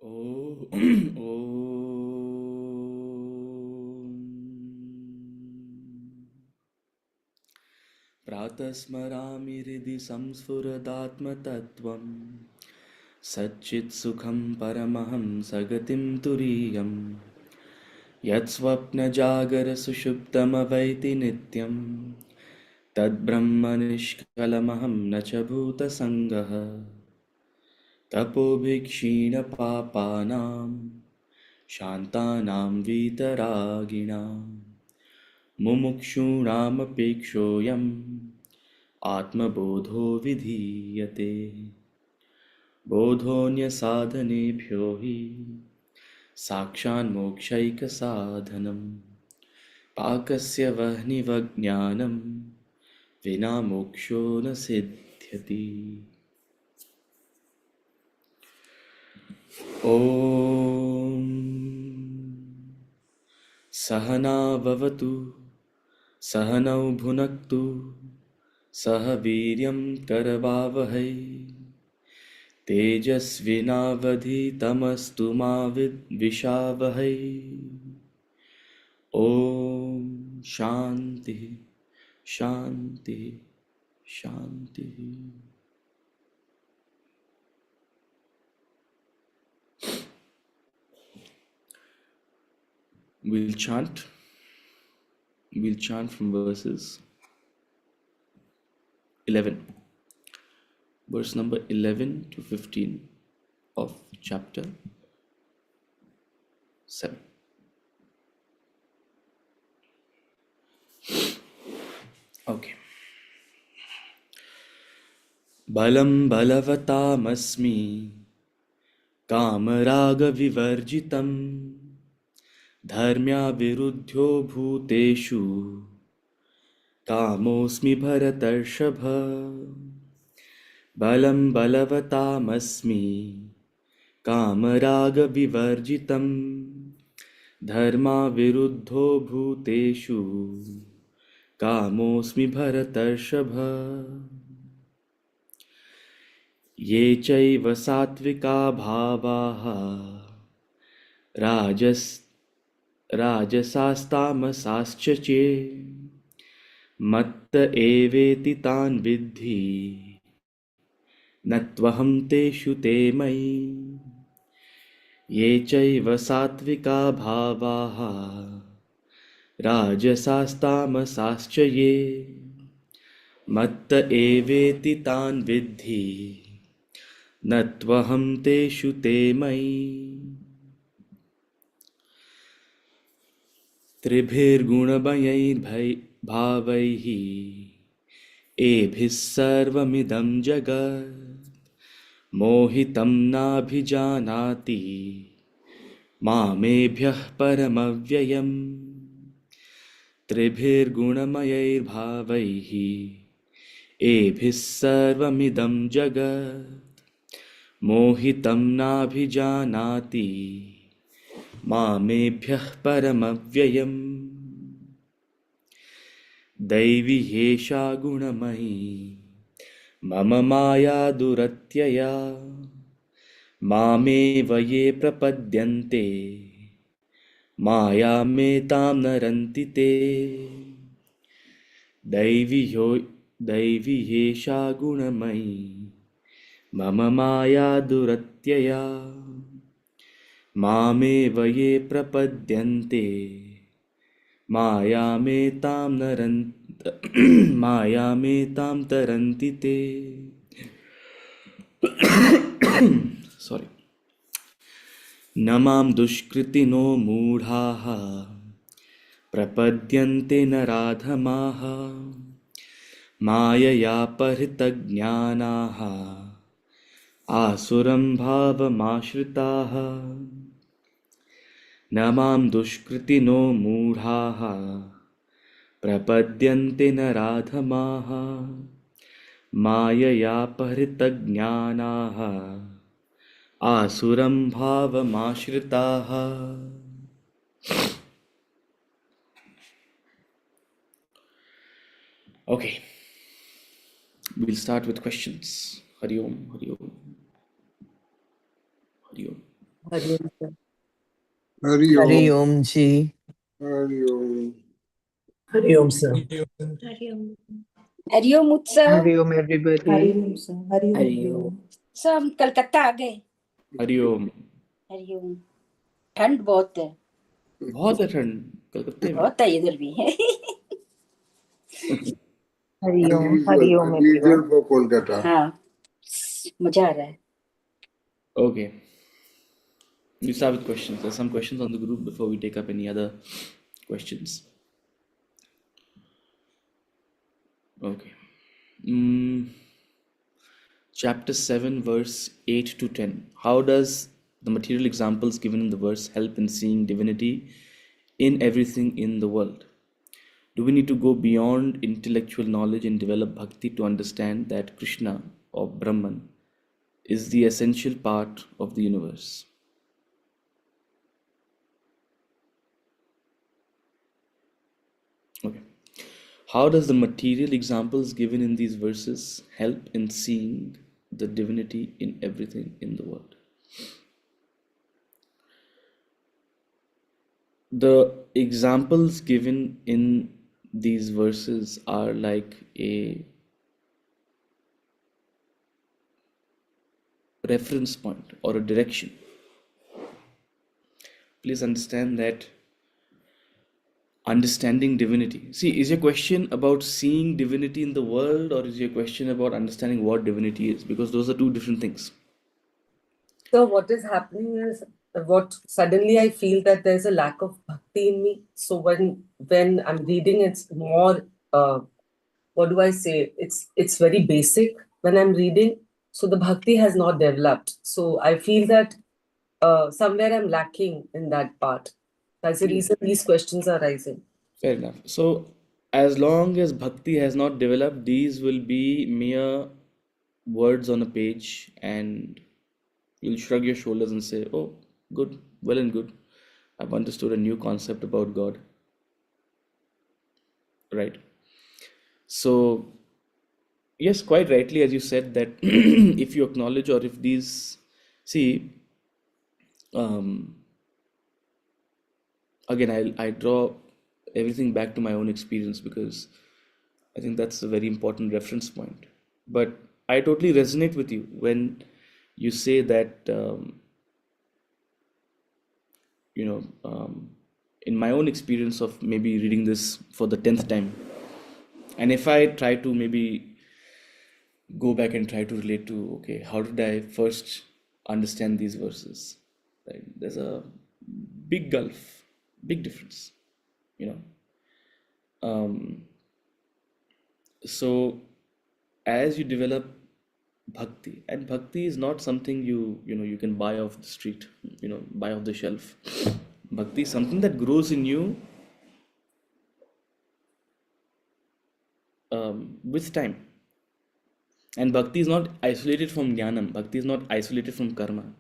Oh, प्रातः स्मरामि हृदि संस्फुरदात्मतत्त्वं सच्चित्सुखं परमहं सगतिं तुरीयं यत्स्वप्नजागरसुषुप्तमवैति नित्यं तद्ब्रह्म निष्कलमहं न च भूतसङ्गः तपोभिक्षीणपापानां शान्तानां वीतरागिणां मुमुक्षूणामपेक्षोऽयम् आत्मबोधो विधीयते बोधोऽन्यसाधनेभ्यो हि साक्षान्मोक्षैकसाधनं पाकस्य वह्निवज्ञानं विना मोक्षो न सिद्ध्यति। ॐ सहना भवतु सहनौ भुनक्तु सह वीर्यं करवावहै तेजस्विनावधीतमस्तु मा विद्विषावहै। ॐ शान्ति शान्ति शान्ति। We'll chant from verses 11, verse number 11 to 15 of chapter 7. Okay. Balam balavatamasmi कामरागविवर्जितं धर्म्याविरुद्धो भूतेषु कामोऽस्मि भरतर्षभ। बलं बलवतामस्मि कामरागविवर्जितं धर्माविरुद्धो भूतेषु कामोऽस्मि भरतर्षभ। ये चैव सात्विका भावाः राजसास्तामसाश्च चे मत्त एवेति तान् विद्धि न त्वहं तेषु ते मयि। ये चैव सात्विका भावाः राजसास्तामसाश्च ये मत्त एवेति तान् विद्धि न त्वहं तेषु ते मयि। त्रिभिर्गुणमयैर्भावैः एभिः सर्वमिदं जगत् मोहितं नाभिजानाति मामेभ्यः परमव्ययम्। त्रिभिर्गुणमयैर्भावैः एभिः सर्वमिदं जगत् मोहितं नाभिजानाति मामेभ्यः परमव्ययम्। दैवी ह्येषा गुणमयी मम माया दुरत्यया मामेव ये प्रपद्यन्ते मायामेतां नरन्ति ते। दैवी ह्येषा गुणमयी मम माया दुरत्यया मामेव ये प्रपद्यन्ते मायामेतां नरन्त मायामेतां तरन्ति ते. Sorry. न मां दुष्कृतिनो मूढाः प्रपद्यन्ते नराधमाः माययापहृतज्ञानाः आसुरं भावमाश्रिताः. न मां दुष्कृतिनो मूढाः प्रपद्यन्ते नराधमाः माययापहृतज्ञानाः आसुरं भावमाश्रिताः. Okay, we'll start with questions. Hari Om, Hari Om, Hari Om. Hari Om, sir. Hari Hari Om. Om ji. Hari Om. Hari Om, sir. Hari ओम उत्सव। Hari Om, everybody. हरि ओम सर। हरि Hari ओम। Om. सर हम कलकत्ता आ गए। हरि ओम। हरि ओम। ठंड बहुत है। बहुत है ठंड कलकत्ते में। बहुत है इधर भी है। Hari Om, Unusual, unusual for Kolkata. हाँ मजा आ रहा है। Okay, we start with questions. There's some questions on the group before we take up any other questions. Okay. Chapter 7, verse 8 to 10. How does the material examples given in the verse help in seeing divinity in everything in the world? Do we need to go beyond intellectual knowledge and develop bhakti to understand that Krishna or Brahman is the essential part of the universe? Okay. How does the material examples given in these verses help in seeing the divinity in everything in the world? The examples given in these verses are like a reference point or a direction. Please understand that understanding divinity. See, is your question about seeing divinity in the world, or is your question about understanding what divinity is? Because those are two different things. So what is happening is what suddenly I feel that there's a lack of bhakti in me. So when I'm reading, it's more what do I say? It's very basic when I'm reading. So the bhakti has not developed. So I feel that somewhere I'm lacking in that part. That's the reason these questions are rising. Fair enough. So, as long as bhakti has not developed, these will be mere words on a page, and you'll shrug your shoulders and say, "Oh, good, well and good. I've understood a new concept about God." Right? So, yes, quite rightly, as you said, that if you acknowledge, or if these, see, again, I draw everything back to my own experience, because I think that's a very important reference point. But I totally resonate with you when you say that, in my own experience of maybe reading this for the 10th time, and if I try to maybe go back and try to relate to, okay, how did I first understand these verses? Right? There's a big gulf, big difference, you know. So as you develop bhakti, and bhakti is not something you can buy off the street, buy off the shelf. Bhakti is something that grows in you with time. And bhakti is not isolated from jnanam. Bhakti is not isolated from karma.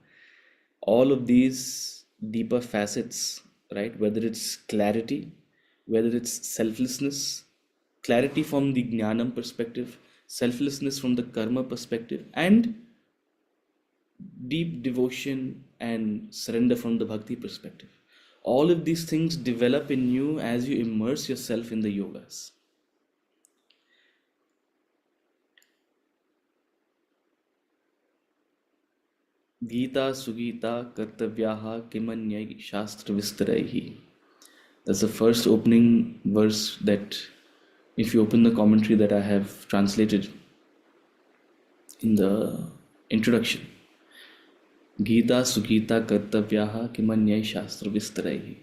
All of these deeper facets, right? Whether it's clarity, whether it's selflessness, clarity from the jnanam perspective, selflessness from the karma perspective, and deep devotion and surrender from the bhakti perspective. All of these things develop in you as you immerse yourself in the yogas. Gita Sugita Kartavyaha Kimanyai Shastra Vistaraihi. That's the first opening verse that, if you open the commentary that I have translated in the introduction, Gita Sugita Kartavyaha Kimanyai Shastra Vistaraihi.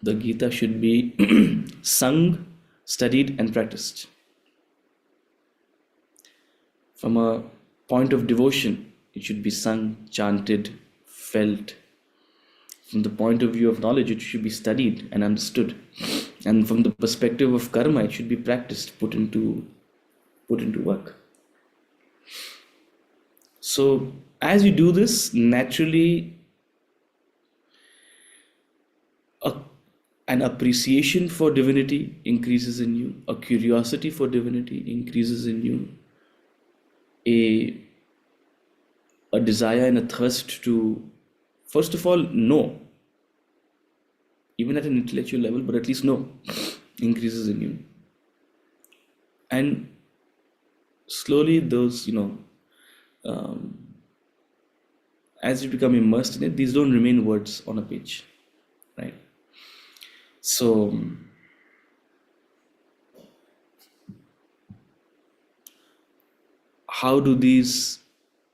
The Gita should be sung, studied, and practiced. From a point of devotion, it should be sung, chanted, felt. From the point of view of knowledge, it should be studied and understood. And from the perspective of karma, it should be practiced, put into work. So as you do this, naturally an appreciation for divinity increases in you, a curiosity for divinity increases in you, a desire and a thirst to, first of all, know, even at an intellectual level, but at least know, increases in you. And slowly those, as you become immersed in it, these don't remain words on a page, right? So how do these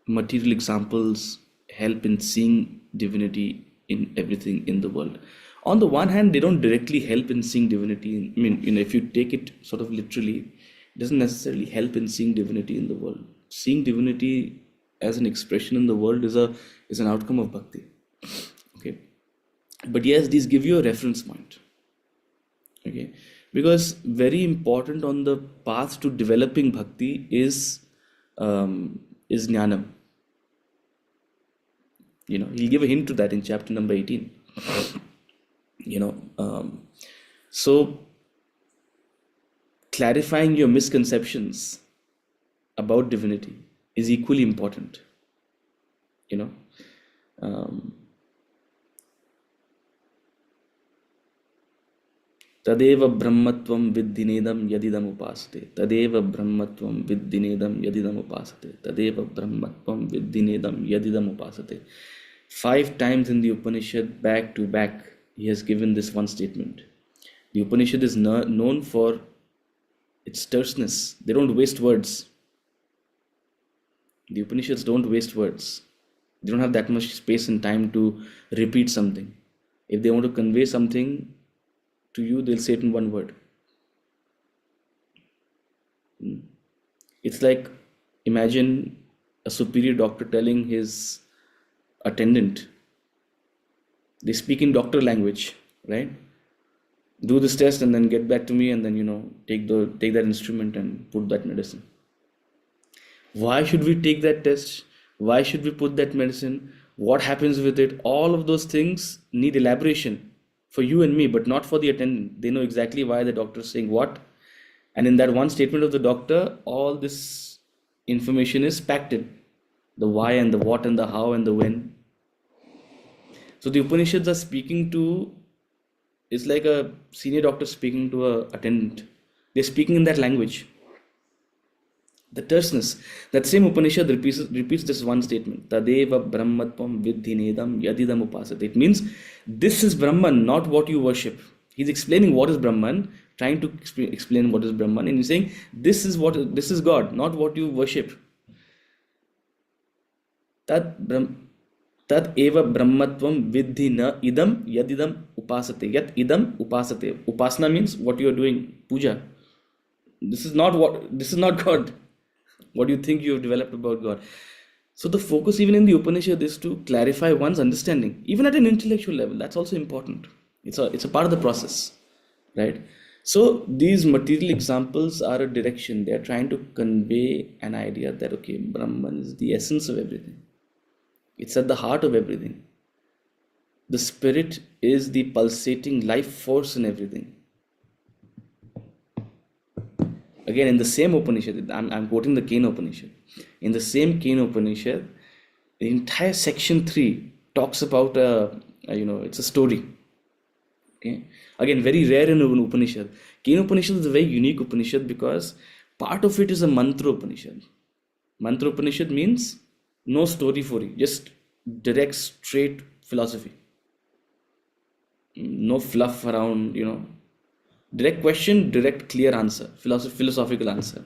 material examples help in seeing divinity in everything in the world? On the one hand, they don't directly help in seeing divinity. I mean, if you take it sort of literally, it doesn't necessarily help in seeing divinity in the world. Seeing divinity as an expression in the world is an outcome of bhakti. Okay, but yes, these give you a reference point. Okay, because very important on the path to developing bhakti is jnanam. He'll give a hint to that in chapter number 18. So clarifying your misconceptions about divinity is equally important. Tadeva brahmatvam viddhinedam yadidam upasate. Tadeva brahmatvam viddhinedam yadidam upasate. Tadeva brahmatvam viddhinedam yadidam upasate. 5 times in the Upanishad, back to back, he has given this one statement. The Upanishad is known for its terseness. They don't waste words. The Upanishads don't waste words. They don't have that much space and time to repeat something. If they want to convey something to you, they'll say it in one word. It's like, imagine a superior doctor telling his attendant, they speak in doctor language, right? Do this test and then get back to me, and then take that instrument and put that medicine. Why should we take that test? Why should we put that medicine? What happens with it? All of those things need elaboration for you and me, but not for the attendant. They know exactly why the doctor is saying what, and in that one statement of the doctor, all this information is packed in. The why and the what and the how and the when. So the Upanishads are speaking to, it's like a senior doctor speaking to a attendant. They're speaking in that language. The terseness. That same Upanishad repeats this one statement. Tadeva brahmatvam viddhinedam yadidam upasate. It means this is Brahman, not what you worship. He's explaining what is Brahman, trying to explain what is Brahman, and he's saying this is God, not what you worship. Tad eva brahmatvam viddhi na idam yadidam upasate. Yat idam upasate. Upasana means what you are doing, puja. This is not God. What do you think you have developed about God? So the focus even in the Upanishad is to clarify one's understanding, even at an intellectual level. That's also important. It's a part of the process, right? So these material examples are a direction. They are trying to convey an idea that, okay, Brahman is the essence of everything. It's at the heart of everything. The spirit is the pulsating life force in everything. Again, in the same Upanishad, I'm quoting the Kena Upanishad. In the same Kena Upanishad, the entire section 3 talks about it's a story. Okay, again, very rare in an Upanishad. Kena Upanishad is a very unique Upanishad because part of it is a mantra Upanishad. Mantra Upanishad means No story for you, just direct, straight philosophy. No fluff around, direct question, direct, clear answer, philosophical answer.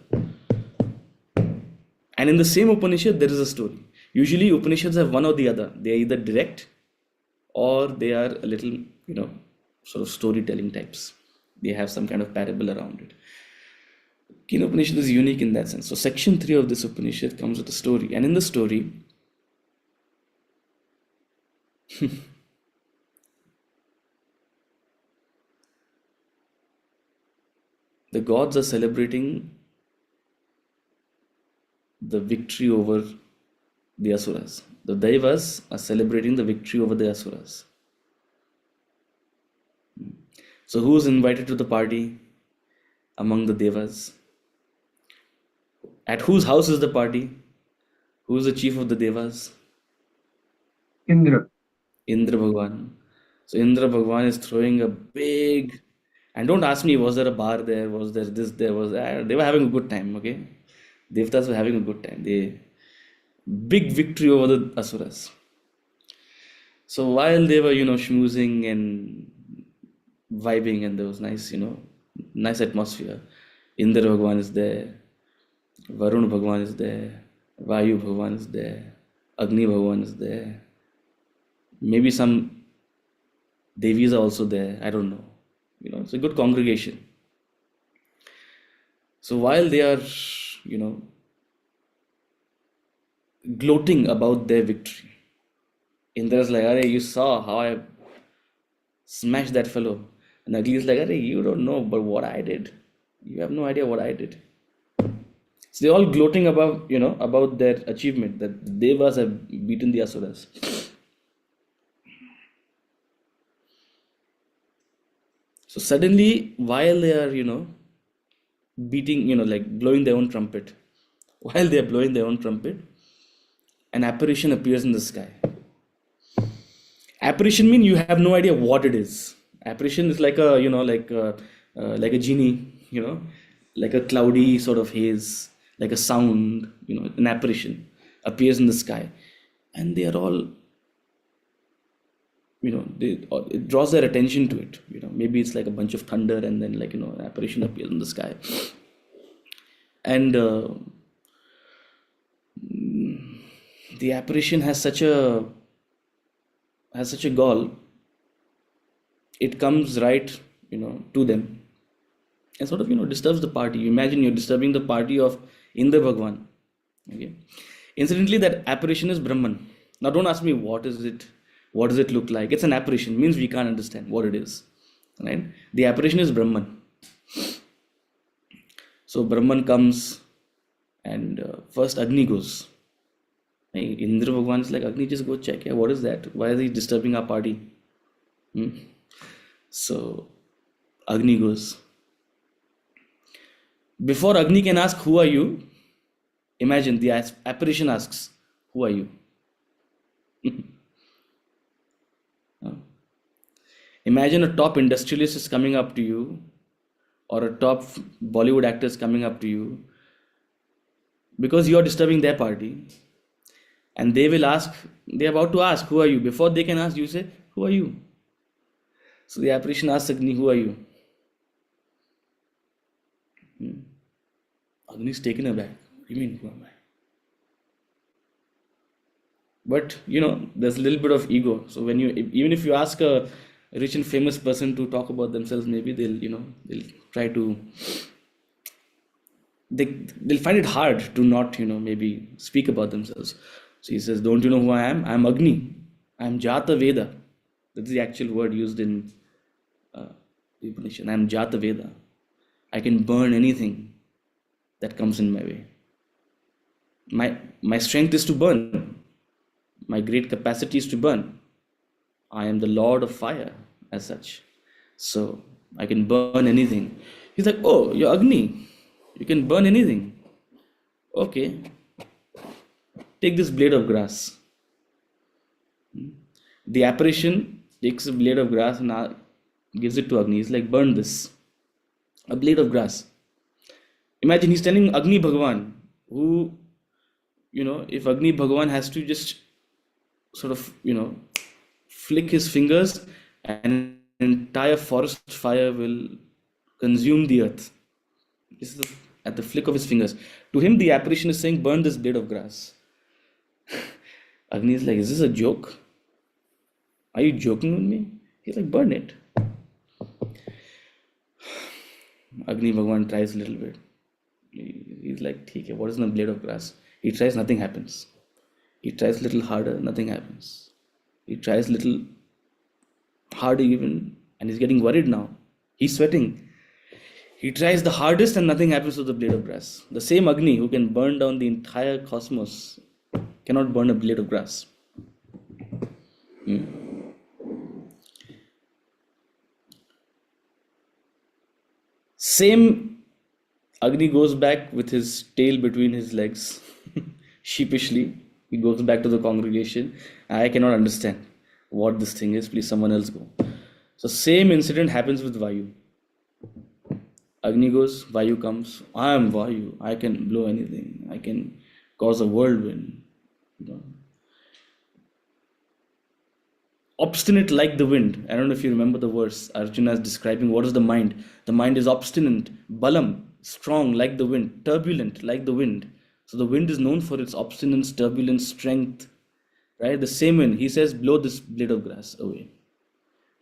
And in the same Upanishad, there is a story. Usually, Upanishads have one or the other. They are either direct or they are a little, sort of storytelling types. They have some kind of parable around it. Kena Upanishad is unique in that sense. So, section 3 of this Upanishad comes with a story. And in the story, the gods are celebrating the victory over the Asuras. The Devas are celebrating the victory over the Asuras. So, who is invited to the party among the Devas? At whose house is the party? Who is the chief of the Devas? Indra. Indra Bhagwan. So, Indra Bhagwan is throwing a big, and don't ask me, was there a bar there? Was there this? There was that? They were having a good time, okay? Devtas were having a good time. Big victory over the Asuras. So while they were, schmoozing and vibing, and there was nice, nice atmosphere. Indra Bhagwan is there, Varun Bhagwan is there, Vayu Bhagwan is there, Agni Bhagwan is there. Maybe some Devis are also there. I don't know. It's a good congregation. So while they are, gloating about their victory, Indra's like, "Arey, you saw how I smashed that fellow." And Agni is like, "Arey, you don't know, but what I did. You have no idea what I did." So they're all gloating about their achievement, that the Devas have beaten the Asuras. So suddenly, while they are, beating, like blowing their own trumpet, while they are blowing their own trumpet, an apparition appears in the sky. Apparition means you have no idea what it is. Apparition is like a, like a genie, like a cloudy sort of haze, like a sound, an apparition appears in the sky. And they are all, it draws their attention to it. Maybe it's like a bunch of thunder, and then an apparition appears in the sky. And the apparition has such a gall. It comes right, to them, and sort of, disturbs the party. You imagine you're disturbing the party of Indra Bhagwan. Okay. Incidentally, that apparition is Brahman. Now, don't ask me what is it. What does it look like? It's an apparition. Means we can't understand what it is. Right? The apparition is Brahman. So Brahman comes, and first Agni goes. Hey, Indra Bhagwan is like, "Agni, just go check. Yeah, what is that? Why is he disturbing our party?" So Agni goes. Before Agni can ask, "Who are you?" imagine the apparition asks, "Who are you?" Imagine a top industrialist is coming up to you, or a top Bollywood actor is coming up to you, because you are disturbing their party, and they're about to ask, "Who are you?" Before they can ask, you say, "Who are you?" So the apparition asks Agni, "Who are you?" Agni is taken aback. "What do you mean, who am I?" But there's a little bit of ego. So even if you ask a rich and famous person to talk about themselves, maybe they'll try to, they'll find it hard to not, maybe speak about themselves. So he says, "Don't you know who I am? I'm Agni. I'm Jata Veda." That's the actual word used in the Upanishad. I'm Jata Veda. I can burn anything that comes in my way. My strength is to burn. My great capacity is to burn. I am the Lord of fire, as such. So I can burn anything. He's like, "Oh, you're Agni. You can burn anything. Okay. Take this blade of grass." The apparition takes a blade of grass and gives it to Agni. He's like, "Burn this." A blade of grass. Imagine he's telling Agni Bhagwan, who if Agni Bhagavan has to just sort of, flick his fingers, and an entire forest fire will consume the earth. This is at the flick of his fingers. To him, the apparition is saying, burn this blade of grass. Agni is like, is this a joke? Are you joking with me? He's like, burn it. Agni Bhagavan tries a little bit. He's like, okay, what is in a blade of grass? He tries, nothing happens. He tries a little harder, nothing happens. He tries a little harder even, and he's getting worried now. He's sweating. He tries the hardest and nothing happens to the blade of grass. The same Agni who can burn down the entire cosmos cannot burn a blade of grass. Same Agni goes back with his tail between his legs. Sheepishly, he goes back to the congregation. I cannot understand what this thing is. Please, someone else go. So same incident happens with Vayu. Agni goes, Vayu comes. I am Vayu. I can blow anything. I can cause a whirlwind. Obstinate like the wind. I don't know if you remember the verse. Arjuna is describing what is the mind. The mind is obstinate, balam, strong like the wind, turbulent like the wind. So the wind is known for its obstinance, turbulence, strength. Right? The same wind. He says, blow this blade of grass away.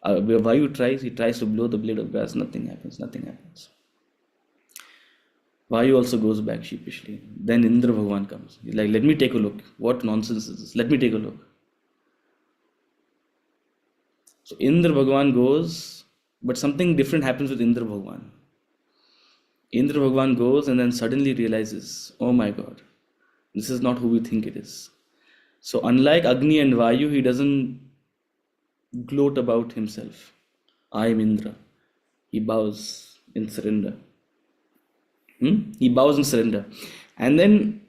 Where Vayu tries, he tries to blow the blade of grass. Nothing happens. Nothing happens. Vayu also goes back sheepishly. Then Indra Bhagavan comes. He's like, let me take a look. What nonsense is this? Let me take a look. So Indra Bhagavan goes, but something different happens with Indra Bhagavan. Indra Bhagavan goes and then suddenly realizes, oh my God, this is not who we think it is. So unlike Agni and Vayu, he doesn't gloat about himself. I am Indra. He bows in surrender. He bows in surrender. And then,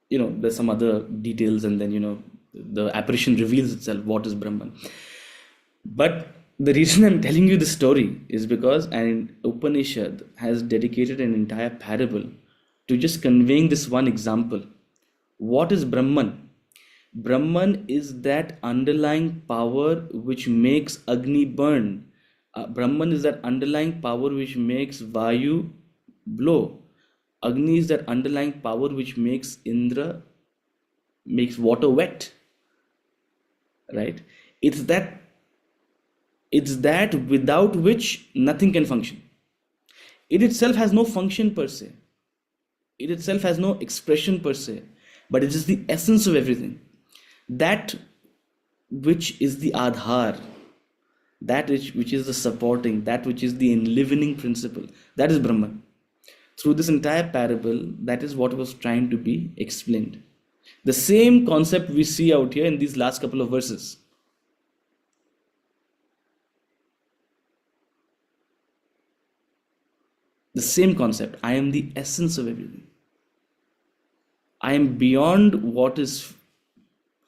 there's some other details, and then, the apparition reveals itself, what is Brahman. But the reason I'm telling you this story is because an Upanishad has dedicated an entire parable to just conveying this one example. What is Brahman? Brahman is that underlying power which makes Agni burn. Brahman is that underlying power which makes Vayu blow. Agni is that underlying power which makes Indra, makes water wet. Right? It's that without which nothing can function. It itself has no function per se. It itself has no expression per se. But it is the essence of everything. That which is the Adhar, that which is the supporting, that which is the enlivening principle, that is Brahman. Through this entire parable, that is what was trying to be explained. The same concept we see out here in these last couple of verses. The same concept. I am the essence of everything. I am beyond what is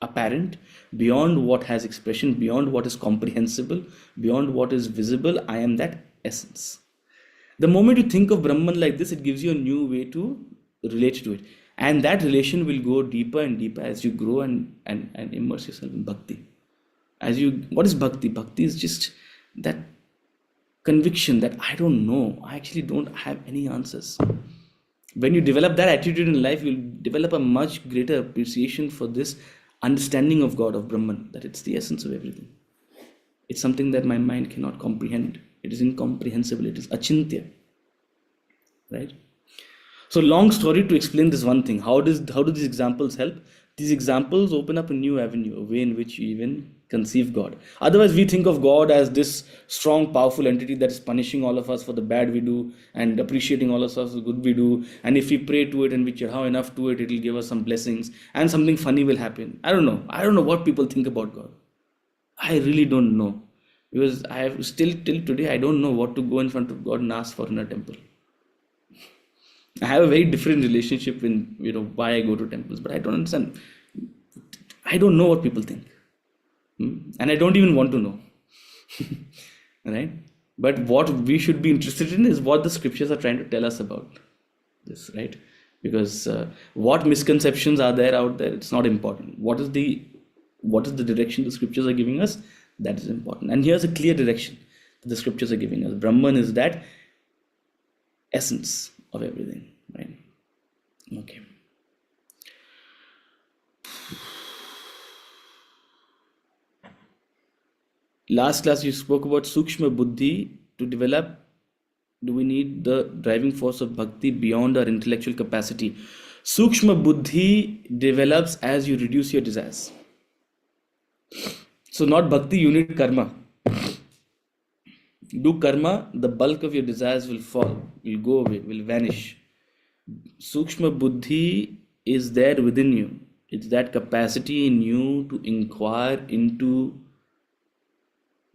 apparent, beyond what has expression, beyond what is comprehensible, beyond what is visible. I am that essence. The moment you think of Brahman like this, it gives you a new way to relate to it. And that relation will go deeper and deeper as you grow and immerse yourself in bhakti. What is bhakti? Bhakti is just that conviction that I don't know. I actually don't have any answers. When you develop that attitude in life, you'll develop a much greater appreciation for this understanding of God, of Brahman, that it's the essence of everything. It's something that my mind cannot comprehend. It is incomprehensible. It is achintya. Right? So long story to explain this one thing. How do these examples help? These examples open up a new avenue, a way in which you even conceive God. Otherwise, we think of God as this strong, powerful entity that is punishing all of us for the bad we do and appreciating all of us for the good we do. And if we pray to it and we chirhaw enough to it, it will give us some blessings and something funny will happen. I don't know. I don't know what people think about God. I really don't know. Because I have still till today, I don't know what to go in front of God and ask for in a temple. I have a very different relationship in why I go to temples, but I don't understand. I don't know what people think. And I don't even want to know. Right? But what we should be interested in is what the scriptures are trying to tell us about this, right? because what misconceptions are there out there, it's not important. What is the direction the scriptures are giving us? That is important. And here's a clear direction that the scriptures are giving us. Brahman is that essence of everything, right? Okay. Last class you spoke about Sukshma Buddhi. To develop, do we need the driving force of bhakti beyond our intellectual capacity? Sukshma Buddhi develops as you reduce your desires. So not bhakti, you need karma. Do karma, the bulk of your desires will fall, will go away, will vanish. Sukshma Buddhi is there within you. It's that capacity in you to inquire into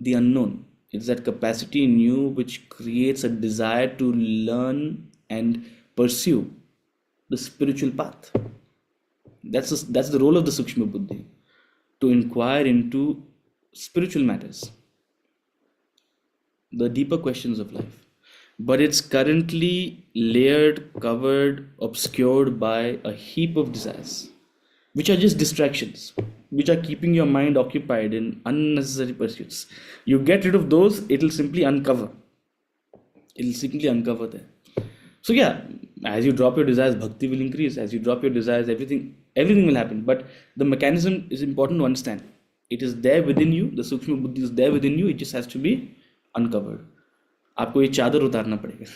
the unknown. It's that capacity in you which creates a desire to learn and pursue the spiritual path. That's the role of the Sukshma Buddhi, to inquire into spiritual matters, the deeper questions of life. But it's currently layered, covered, obscured by a heap of desires, which are just distractions, which are keeping your mind occupied in unnecessary pursuits. You get rid of those, it'll simply uncover. It'll simply uncover there. So yeah, as you drop your desires, bhakti will increase. As you drop your desires, everything will happen. But the mechanism is important to understand. It is there within you. The Sukshma Buddhi is there within you. It just has to be uncovered. आपको ये चादर उतारना पड़ेगा.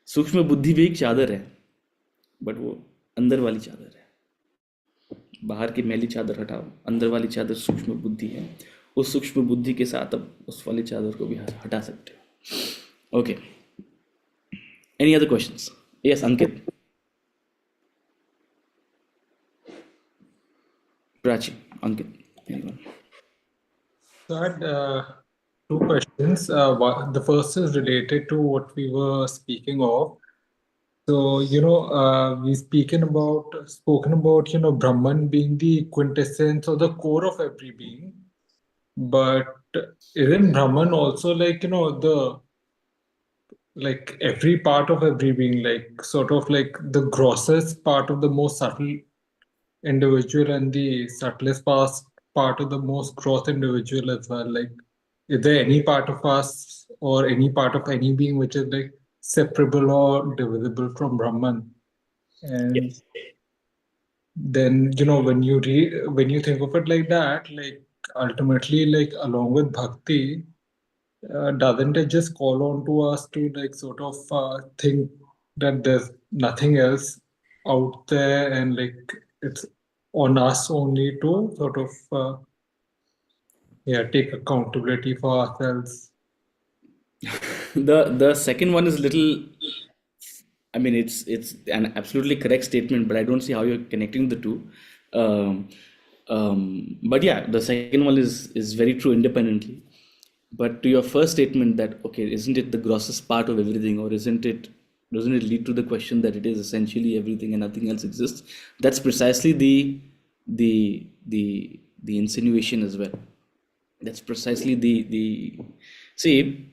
सूक्ष्म बुद्धि भी एक चादर है, बट वो अंदर वाली चादर है. बाहर की मैली चादर हटाओ, अंदर वाली चादर सूक्ष्म बुद्धि है. उस सूक्ष्म बुद्धि के साथ अब उस वाली चादर को भी हटा सकते हो. Okay, any other questions? Yes, Ankit. Prachi, Ankit, anyone? So I had two questions. The first is related to what we were speaking of. So, we've spoken about, Brahman being the quintessence or the core of every being. But isn't Brahman also like every part of every being, like sort of like the grossest part of the most subtle individual and the subtlest part of the most gross individual as well? Like, is there any part of us or any part of any being which is like separable or divisible from Brahman? And then, when you think of it like that, like ultimately, like along with bhakti, doesn't it just call on to us to like sort of think that there's nothing else out there and like it's on us only to sort of take accountability for ourselves? The second one is little, I mean, it's an absolutely correct statement, but I don't see how you're connecting the two. But yeah, the second one is very true independently. But to your first statement that, okay, isn't it the grossest part of everything, or doesn't it lead to the question that it is essentially everything and nothing else exists? That's precisely the insinuation as well. That's precisely the see,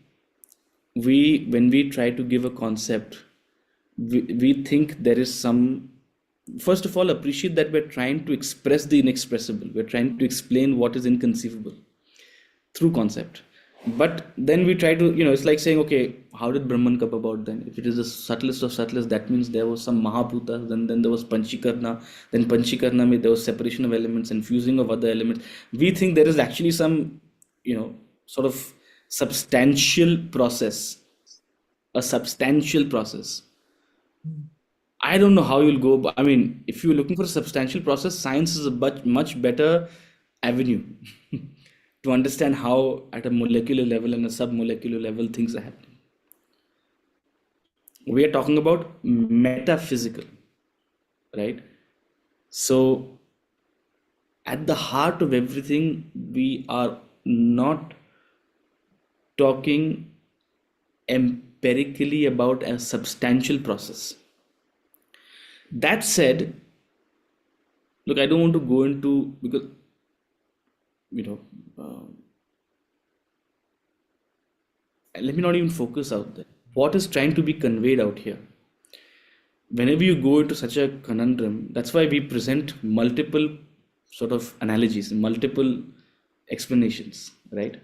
when we try to give a concept, we think there is some. First of all, appreciate that we're trying to express the inexpressible. We're trying to explain what is inconceivable through concept. But then we try to, it's like saying, okay, how did Brahman come about then? If it is the subtlest of subtlest, that means there was some Mahabhuta, then there was Panchikarna, then Panchikarna, there was separation of elements and fusing of other elements. We think there is actually some, sort of substantial process, a substantial process. I don't know how you'll go, but I mean, if you're looking for a substantial process, science is a much better avenue to understand how at a molecular level and a submolecular level things are happening. We are talking about metaphysical, right? So at the heart of everything, we are not talking empirically about a substantial process. That said, look, I don't want to go into, because let me not even focus out there. What is trying to be conveyed out here? Whenever you go into such a conundrum, that's why we present multiple sort of analogies, multiple explanations, right?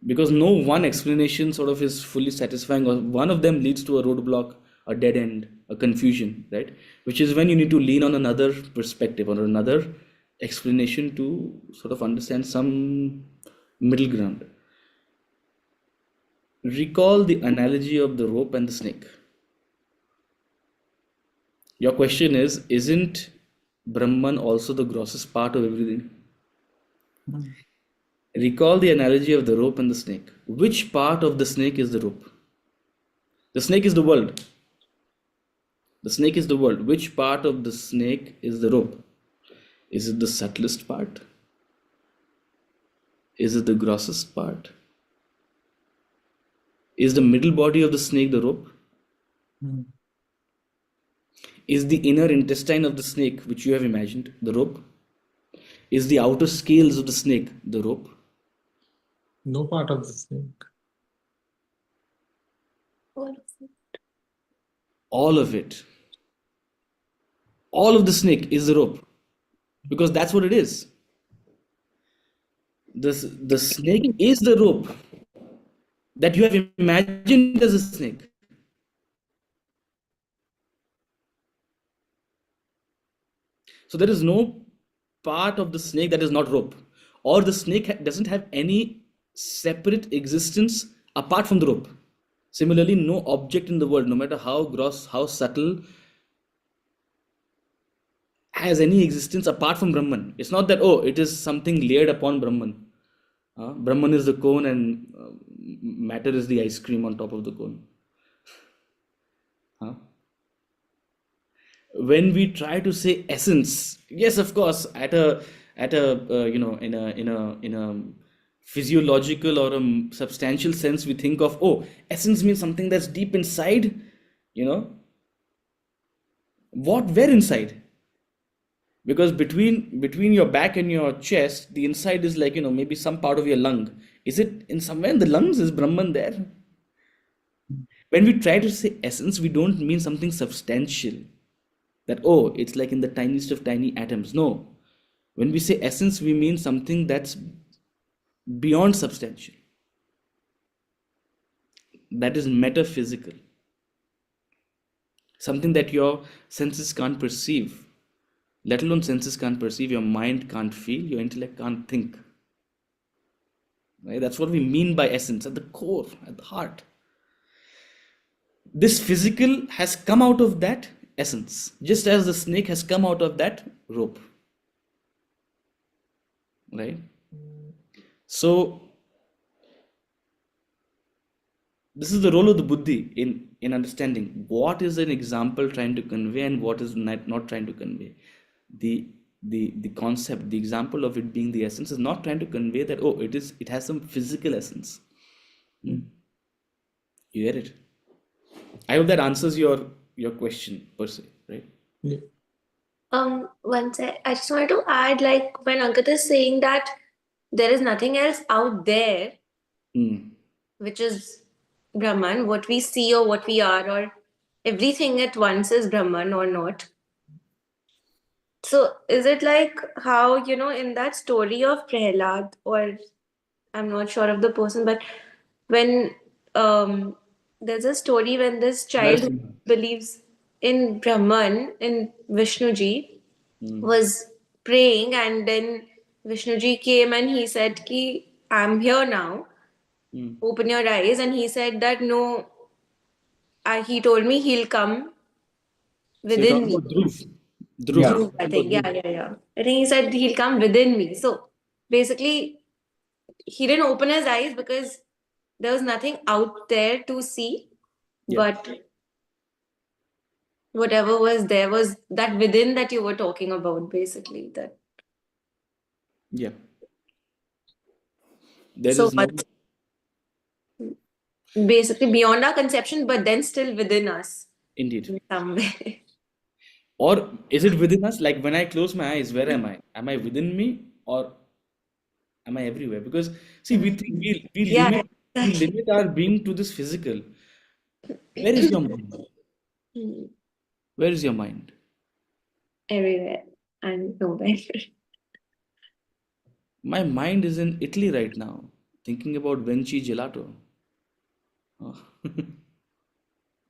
Because no one explanation sort of is fully satisfying, or one of them leads to a roadblock, a dead end, a confusion, right? Which is when you need to lean on another perspective or another explanation to sort of understand some middle ground. Recall the analogy of the rope and the snake. Your question is, isn't Brahman also the grossest part of everything? Recall the analogy of the rope and the snake. Which part of the snake is the rope? The snake is the world. The snake is the world. Which part of the snake is the rope? Is it the subtlest part? Is it the grossest part? Is the middle body of the snake the rope? Is the inner intestine of the snake, which you have imagined, the rope? Is the outer scales of the snake the rope? No part of the snake. All of it. All of the snake is the rope. Because that's what it is. The snake is the rope that you have imagined as a snake. So there is no part of the snake that is not rope, or the snake doesn't have any separate existence apart from the rope. Similarly, no object in the world, no matter how gross, how subtle, has any existence apart from Brahman. It's not that, oh, it is something layered upon Brahman. Brahman is the cone and matter is the ice cream on top of the cone. When we try to say essence, yes, of course, at a you know, in a physiological or a substantial sense, we think of, oh, essence means something that's deep inside, you know. Where inside? Because between your back and your chest, the inside is like, you know, maybe some part of your lung. Is it in somewhere in the lungs? Is Brahman there? When we try to say essence, we don't mean something substantial. That, oh, it's like in the tiniest of tiny atoms. No. When we say essence, we mean something that's beyond substantial. That is metaphysical. Something that your senses can't perceive. Let alone senses can't perceive, your mind can't feel, your intellect can't think. Right? That's what we mean by essence, at the core, at the heart. This physical has come out of that essence, just as the snake has come out of that rope. Right? So, this is the role of the buddhi in understanding what is an example trying to convey and what is not trying to convey. The concept, the example of it being the essence is not trying to convey that, oh, it has some physical essence. You get it? I hope that answers your question per se, right? Yeah. I just wanted to add, like, when Ankit is saying that there is nothing else out there, which is Brahman, what we see or what we are, or everything at once is Brahman or not. So is it like how, you know, in that story of Prahlad, or I'm not sure of the person, but when there's a story when this child who believes in Brahman, in Vishnuji, was praying, and then Vishnuji came and he said, Ki, I'm here now, open your eyes. And he said that, no, he told me he'll come within me. Dhruv, I think, yeah. I think he said he'll come within me. So basically, he didn't open his eyes because there was nothing out there to see, but whatever was there was that within that you were talking about, basically. That. Yeah. There So is no, basically beyond our conception, but then still within us indeed. in some way. Or is it within us? Like when I close my eyes, where am I? Am I within me or am I everywhere? Because see, we think we Yeah, limit We limit our being to this physical. Where is your mind? Hmm. Where is your mind? Everywhere and nowhere. My mind is in Italy right now, thinking about Vinci gelato. Oh.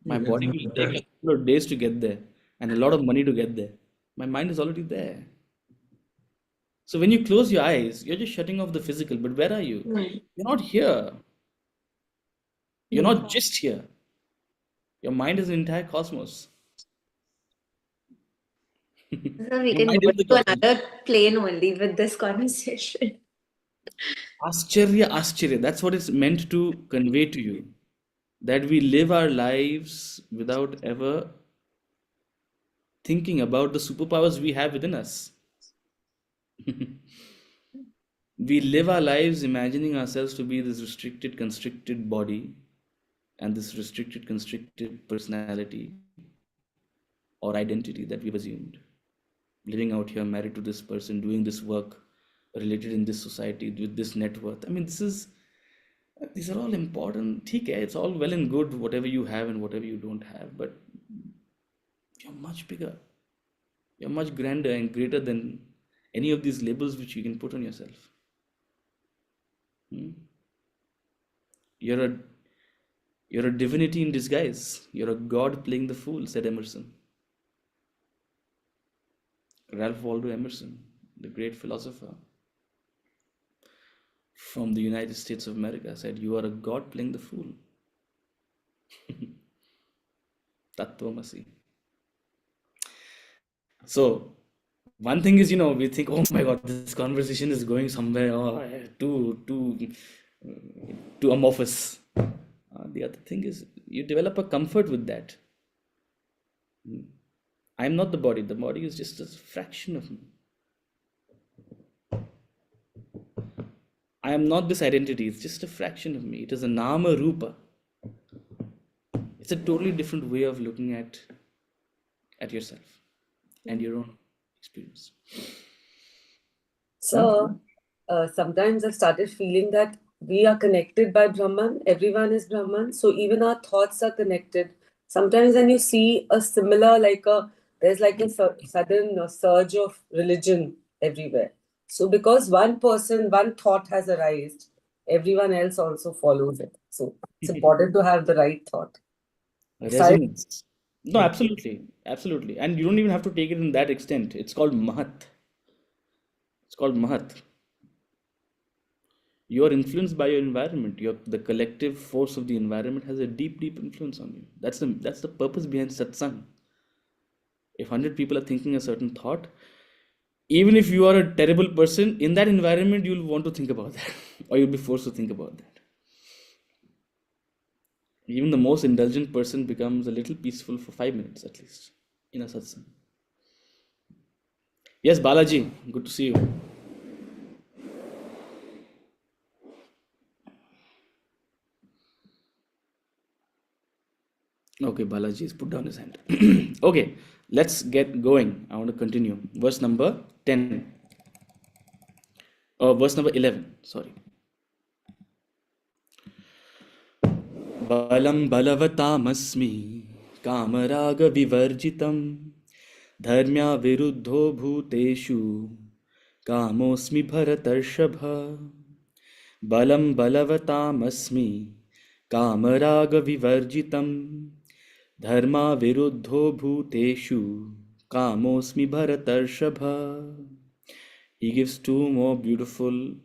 My body will take a couple of days to get there and a lot of money to get there. My mind is already there. So when you close your eyes, you're just shutting off the physical. But where are you? Hmm. You're not here. You're not just here. Your mind is an entire cosmos. So we Your can mind go is the to cosmos. another plane only with this conversation. Ascharya, Ascharya. That's what it's meant to convey to you. That we live our lives without ever thinking about the superpowers we have within us. We live our lives imagining ourselves to be this restricted, constricted body and this restricted, constricted personality or identity that we've assumed. Living out here, married to this person, doing this work, related in this society with this net worth. I mean, these are all important. Okay, it's all well and good, whatever you have and whatever you don't have, but you're much bigger. You're much grander and greater than any of these labels which you can put on yourself. Hmm? You're a divinity in disguise. You're a god playing the fool, said Emerson. Ralph Waldo Emerson, the great philosopher from the United States of America, said, "You are a god playing the fool." Tattvamasi. So, one thing is, we think, oh my God, this conversation is going somewhere too amorphous. The other thing is, you develop a comfort with that. I'm not the body. The body is just a fraction of me. I am not this identity. It's just a fraction of me. It is a nama rupa. It's a totally different way of looking at yourself and your own experience. So sometimes I've started feeling that we are connected by Brahman. Everyone is Brahman. So even our thoughts are connected. Sometimes when you see a similar, there's like a sudden surge of religion everywhere. So because one person, one thought has arisen, everyone else also follows it. So it's important to have the right thought. Resonance. No, absolutely. Absolutely. And you don't even have to take it in that extent. It's called Mahat. It's called Mahat. You are influenced by your environment. The collective force of the environment has a deep, deep influence on you. That's the purpose behind satsang. If 100 people are thinking a certain thought, even if you are a terrible person, in that environment, you'll want to think about that, or you'll be forced to think about that. Even the most indulgent person becomes a little peaceful for 5 minutes at least in a satsang. Yes, Balaji, good to see you. Okay, Balaji has put down his hand. Okay, let's get going. I want to continue. Verse number 10. Verse number 11, sorry. Balam balavatamasmi kamaraga vivarjitam dharmya viruddho bhuteshu kamosmi bharatarshabha. Balam balavatamasmi kamaraga vivarjitam dharma viruddho bhuteshu kamosmi bharatarshabha. He gives two more beautiful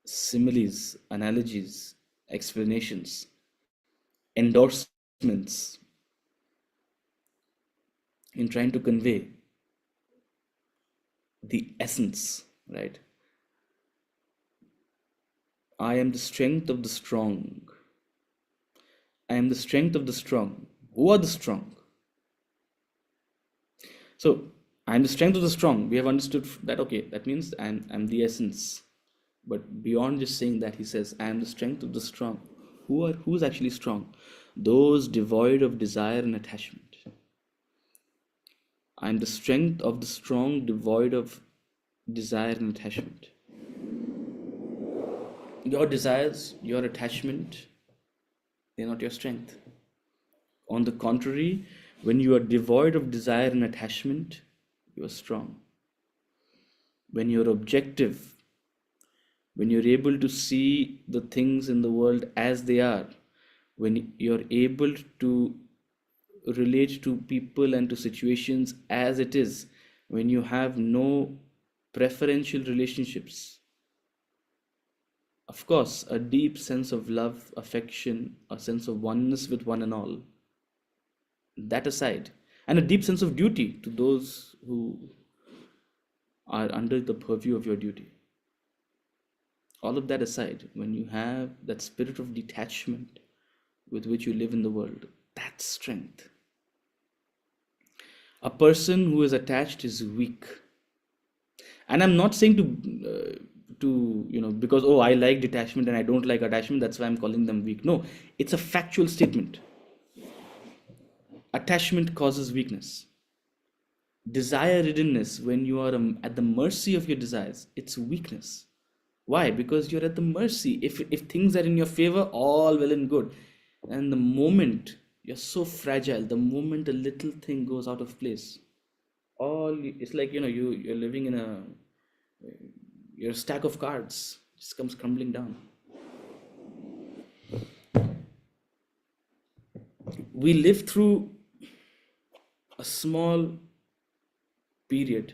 similes, analogies, explanations, endorsements in trying to convey the essence, right? I am the strength of the strong. I am the strength of the strong. Who are the strong? So, I am the strength of the strong. We have understood that, okay, that means I'm the essence. But beyond just saying that, he says, I am the strength of the strong. Who's actually strong? Those devoid of desire and attachment. I am the strength of the strong, devoid of desire and attachment. Your desires, your attachment, they're not your strength. On the contrary, when you are devoid of desire and attachment, you are strong. When you're objective, when you're able to see the things in the world as they are, when you're able to relate to people and to situations as it is, when you have no preferential relationships, of course, a deep sense of love, affection, a sense of oneness with one and all, that aside, and a deep sense of duty to those who are under the purview of your duty. All of that aside, when you have that spirit of detachment with which you live in the world, that's strength. A person who is attached is weak. And I'm not saying because, oh, I like detachment and I don't like attachment, that's why I'm calling them weak. No, it's a factual statement. Attachment causes weakness. Desire-riddenness, when you are at the mercy of your desires, it's weakness. Why? Because you're at the mercy. If things are in your favor, all well and good. And the moment you're so fragile, the moment a little thing goes out of place, it's like, you're living in your stack of cards just comes crumbling down. We live through a small period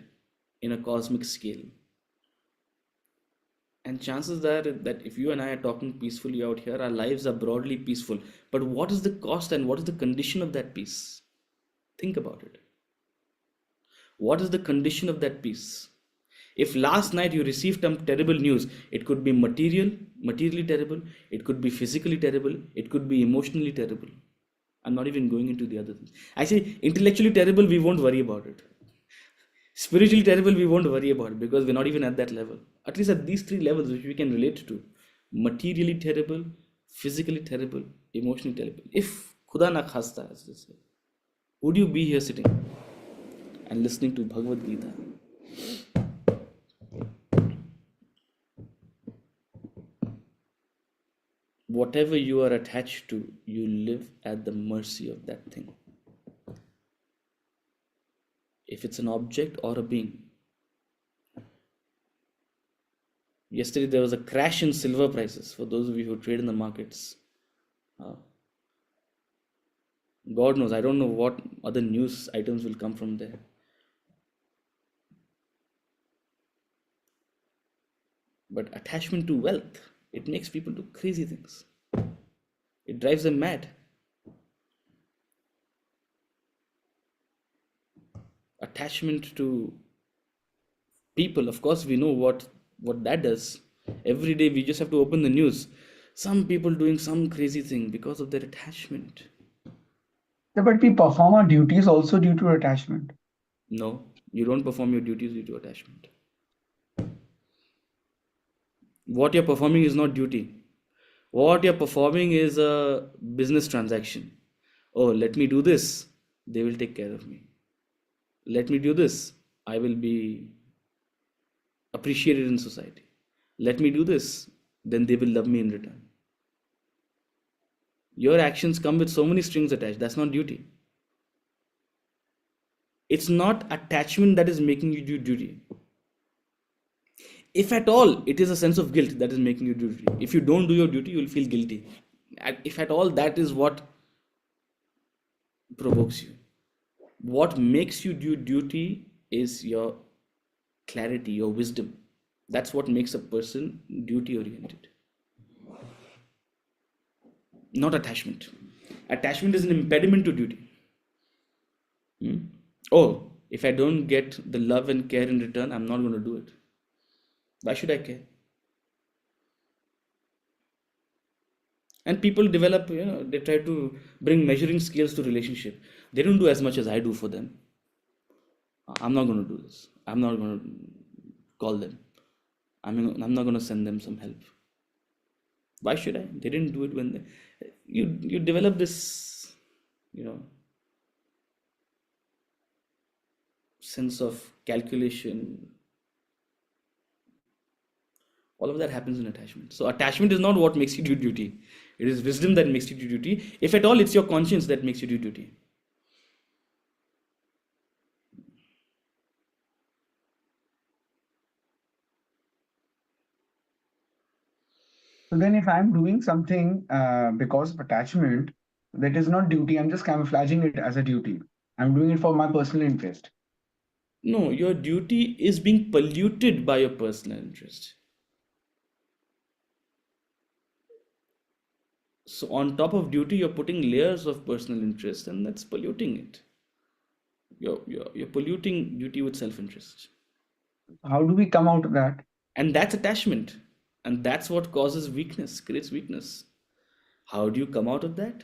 in a cosmic scale. And chances are that if you and I are talking peacefully out here, our lives are broadly peaceful. But what is the cost and what is the condition of that peace? Think about it. What is the condition of that peace? If last night you received some terrible news, it could be materially terrible, it could be physically terrible, it could be emotionally terrible. I'm not even going into the other things. Actually, intellectually terrible, we won't worry about it. Spiritually terrible, we won't worry about it because we're not even at that level. At least at these three levels which we can relate to. Materially terrible, physically terrible, emotionally terrible. If Khuda na khasta, as they say, would you be here sitting and listening to Bhagavad Gita? Whatever you are attached to, you live at the mercy of that thing. If it's an object or a being. Yesterday there was a crash in silver prices for those of you who trade in the markets. God knows, I don't know what other news items will come from there. But attachment to wealth, it makes people do crazy things. It drives them mad. Attachment to people, of course, we know what that does. Every day we just have to open the news. Some people doing some crazy thing because of their attachment. Yeah, but we perform our duties also due to attachment. No, you don't perform your duties due to attachment. What you're performing is not duty. What you're performing is a business transaction. Oh, let me do this, they will take care of me. Let me do this, I will be appreciated in society. Let me do this, then they will love me in return. Your actions come with so many strings attached. That's not duty. It's not attachment that is making you do duty. If at all, it is a sense of guilt that is making you do duty. If you don't do your duty, you will feel guilty. If at all, that is what provokes you. What makes you do duty is your clarity, your wisdom. That's what makes a person duty oriented. Not attachment. Attachment is an impediment to duty. Oh, if I don't get the love and care in return, I'm not going to do it. Why should I care? And people develop, they try to bring measuring scales to relationship. They don't do as much as I do for them. I'm not going to do this. I'm not going to call them. I'm not going to send them some help. Why should I? They didn't do it when you develop this, sense of calculation, All of that happens in attachment. So attachment is not what makes you do duty. It is wisdom that makes you do duty. If at all, it's your conscience that makes you do duty. So then if I'm doing something because of attachment, that is not duty. I'm just camouflaging it as a duty. I'm doing it for my personal interest. No, your duty is being polluted by your personal interest. So on top of duty, you're putting layers of personal interest, and that's polluting it. You're polluting duty with self-interest. How do we come out of that? And that's attachment. And that's what causes weakness, creates weakness. How do you come out of that?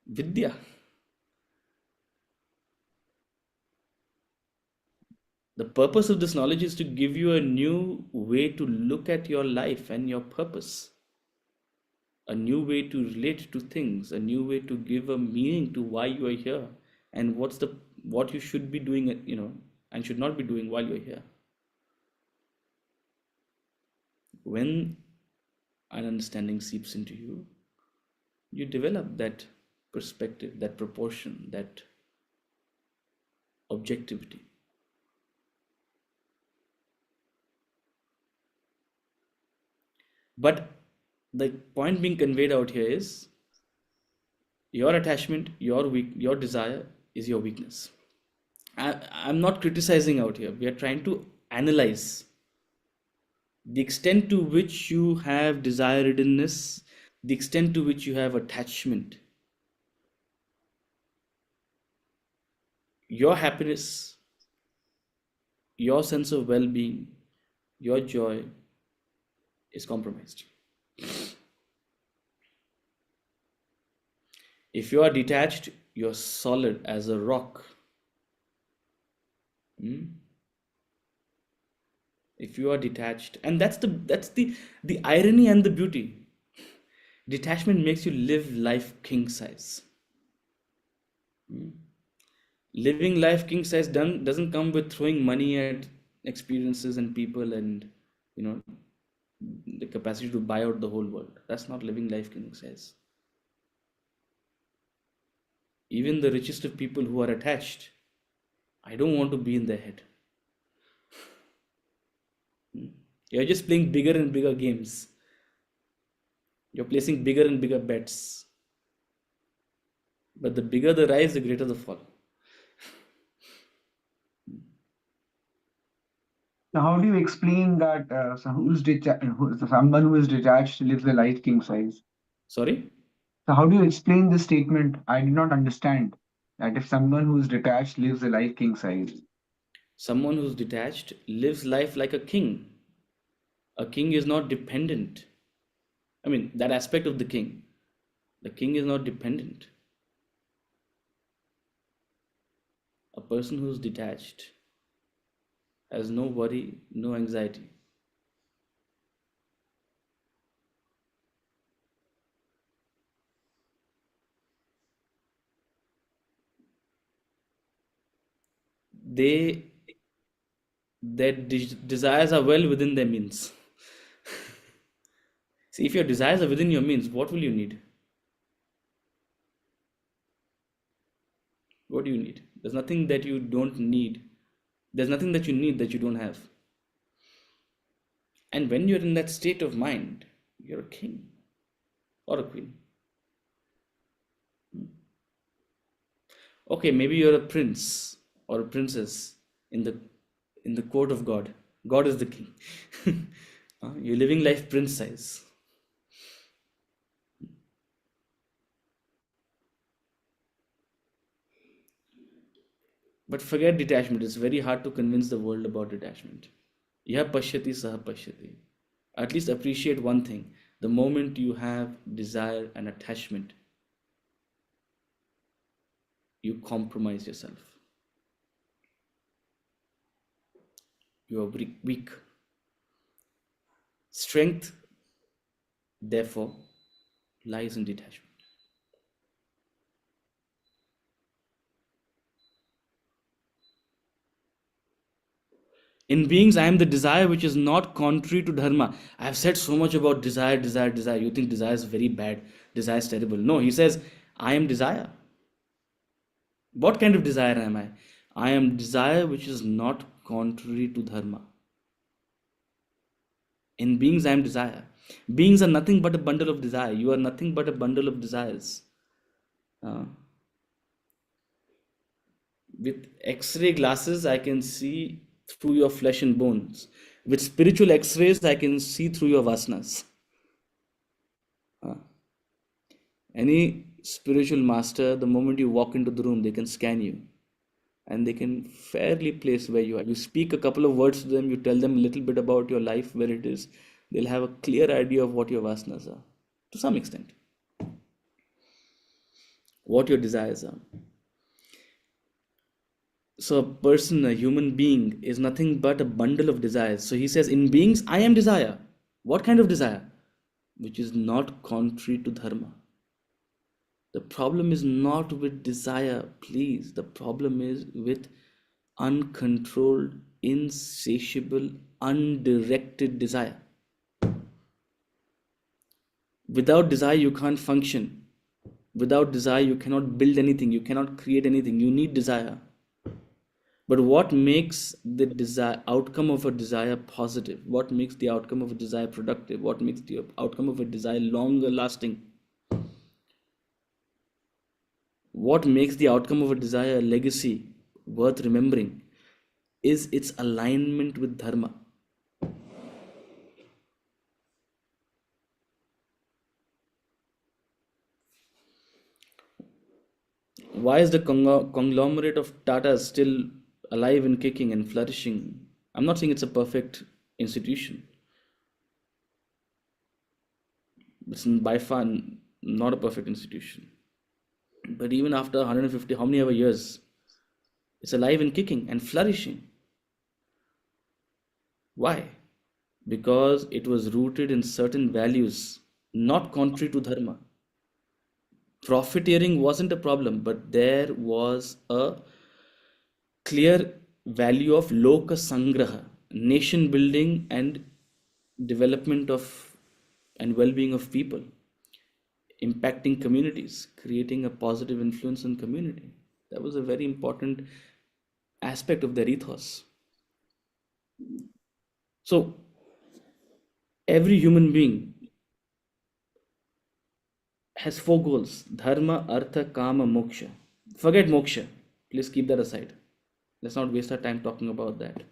Vidya. The purpose of this knowledge is to give you a new way to look at your life and your purpose. A new way to relate to things, a new way to give a meaning to why you are here and what you should be doing, and should not be doing while you're here. When an understanding seeps into you, you develop that perspective, that proportion, that objectivity. But the point being conveyed out here is your attachment, your desire is your weakness. I'm not criticizing out here. We are trying to analyze the extent to which you have desiredness, the extent to which you have attachment. Your happiness, your sense of well-being, your joy is compromised. If you are detached, you're solid as a rock. If you are detached, and that's the irony and the beauty. Detachment makes you live life king size. Living life king size doesn't come with throwing money at experiences and people and the capacity to buy out the whole world. That's not living life king size. Even the richest of people who are attached, I don't want to be in their head. You're just playing bigger and bigger games. You're placing bigger and bigger bets. But the bigger the rise, the greater the fall. Now, how do you explain that someone who is detached lives a life king size? Sorry? So how do you explain this statement? I did not understand that if someone who is detached lives a life king size. Someone who's detached lives life like a king. A king is not dependent. I mean, that aspect of the king. The king is not dependent. A person who's detached has no worry, no anxiety. Their desires are well within their means. See, if your desires are within your means, what will you need? What do you need? There's nothing that you don't need. There's nothing that you need that you don't have. And when you're in that state of mind, you're a king or a queen. Okay, maybe you're a prince or a princess in the court of God. God is the king. You're living life prince size. But forget detachment. It's very hard to convince the world about detachment. Yah pashyati saha pashyati. At least appreciate one thing. The moment you have desire and attachment, you compromise yourself. You are weak. Strength, therefore, lies in detachment. In beings, I am the desire which is not contrary to dharma. I've said so much about desire, desire, desire. You think desire is very bad, desire is terrible. No, he says, I am desire. What kind of desire am I? I am desire which is not contrary to dharma. In beings, I am desire. Beings are nothing but a bundle of desire. You are nothing but a bundle of desires. With X-ray glasses, I can see through your flesh and bones. With spiritual X-rays, I can see through your vasanas. Any spiritual master, the moment you walk into the room, they can scan you and they can fairly place where you are. You speak a couple of words to them, you tell them a little bit about your life, where it is. They'll have a clear idea of what your vasanas are, to some extent, what your desires are. So a person, a human being, is nothing but a bundle of desires. So he says, in beings, I am desire. What kind of desire? Which is not contrary to dharma. The problem is not with desire, please. The problem is with uncontrolled, insatiable, undirected desire. Without desire, you can't function. Without desire, you cannot build anything. You cannot create anything. You need desire. But what makes the outcome of a desire positive? What makes the outcome of a desire productive? What makes the outcome of a desire longer lasting? What makes the outcome of a desire a legacy worth remembering is its alignment with dharma. Why is the conglomerate of Tata still alive and kicking and flourishing? I'm not saying it's a perfect institution. It's by far not a perfect institution. But even after 150, how many ever years, it's alive and kicking and flourishing. Why? Because it was rooted in certain values, not contrary to dharma. Profiteering wasn't a problem, but there was a clear value of loka sangraha, nation building and development of and well-being of people, impacting communities, creating a positive influence on community. That was a very important aspect of their ethos. So every human being has 4 goals: dharma, artha, kama, moksha. Forget moksha. Please keep that aside. Let's not waste our time talking about that.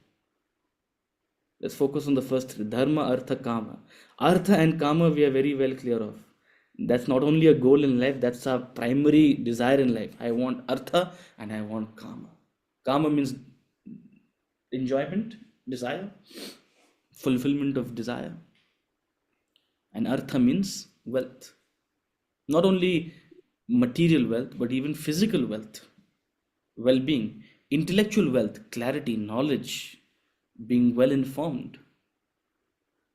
Let's focus on the first 3: dharma, artha, kama. Artha and kama we are very well clear of. That's not only a goal in life, that's our primary desire in life. I want artha and I want kama. Kama means enjoyment, desire, fulfillment of desire. And artha means wealth. Not only material wealth, but even physical wealth, well-being, intellectual wealth, clarity, knowledge, being well informed,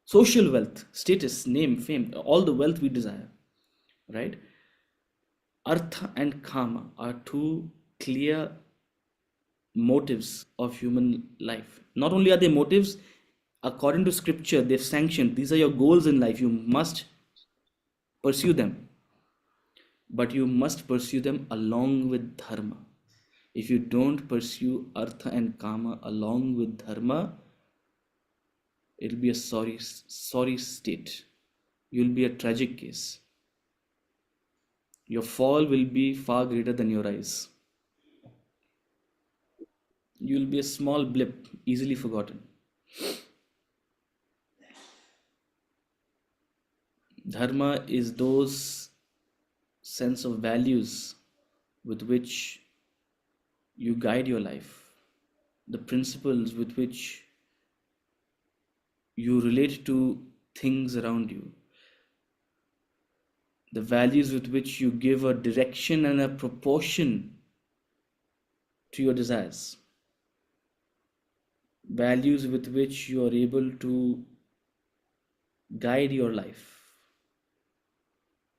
social wealth, status, name, fame, all the wealth we desire, right? Artha and kama are 2 clear motives of human life. Not only are they motives, according to scripture, they've sanctioned, these are your goals in life, you must pursue them. But you must pursue them along with dharma. If you don't pursue artha and kama along with dharma, it'll be a sorry state. You'll be a tragic case. Your fall will be far greater than your rise. You'll be a small blip, easily forgotten. Dharma is those sense of values with which you guide your life, the principles with which you relate to things around you, the values with which you give a direction and a proportion to your desires, values with which you are able to guide your life.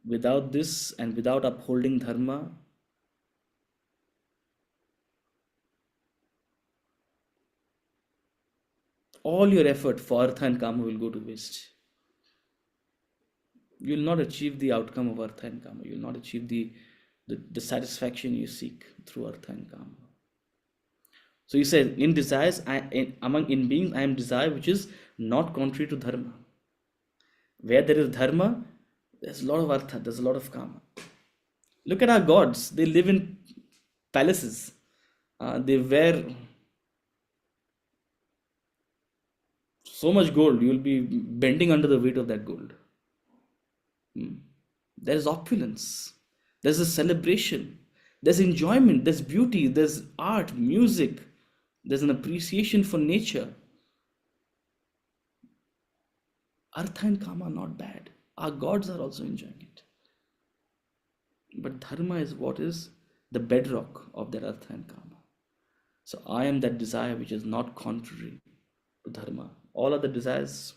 Without this and without upholding dharma, all your effort for Artha and Kama will go to waste. You will not achieve the outcome of Artha and Kama. You will not achieve the satisfaction you seek through Artha and Kama. So you said, in desires, in beings, I am desire which is not contrary to dharma. Where there is dharma, there's a lot of artha, there's a lot of kama. Look at our gods. They live in palaces. They wear so much gold, you will be bending under the weight of that gold. There's opulence. There's a celebration. There's enjoyment. There's beauty. There's art, music. There's an appreciation for nature. Artha and Kama are not bad. Our gods are also enjoying it. But dharma is what is the bedrock of that Artha and Kama. So I am that desire which is not contrary to dharma. All other desires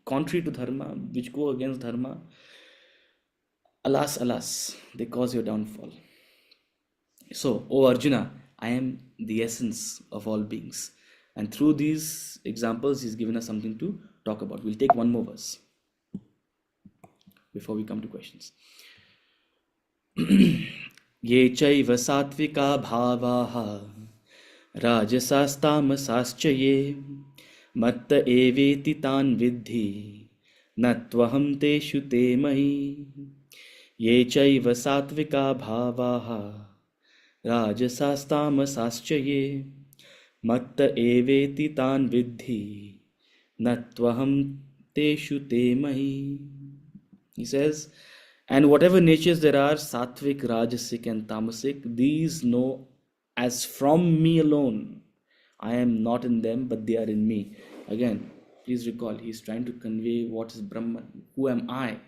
contrary to dharma, which go against dharma, alas, alas, they cause your downfall. So, O Arjuna, I am the essence of all beings. And through these examples, he's given us something to talk about. We'll take one more verse before we come to questions. Ye chaiva satvika bhavaha rajasastamasascha ye matta eveti tan vidhi natvaham teshu te mahi. Ye chaiva satvika bhavaha rajasastamasascha ye matta eveti tan vidhi natvaham teshu te mahi. He says, and whatever natures there are, sattvic, rajasic and tamasic, these know as from me alone. I am not in them, but they are in me. Again, please recall, he's trying to convey what is Brahman. Who am I?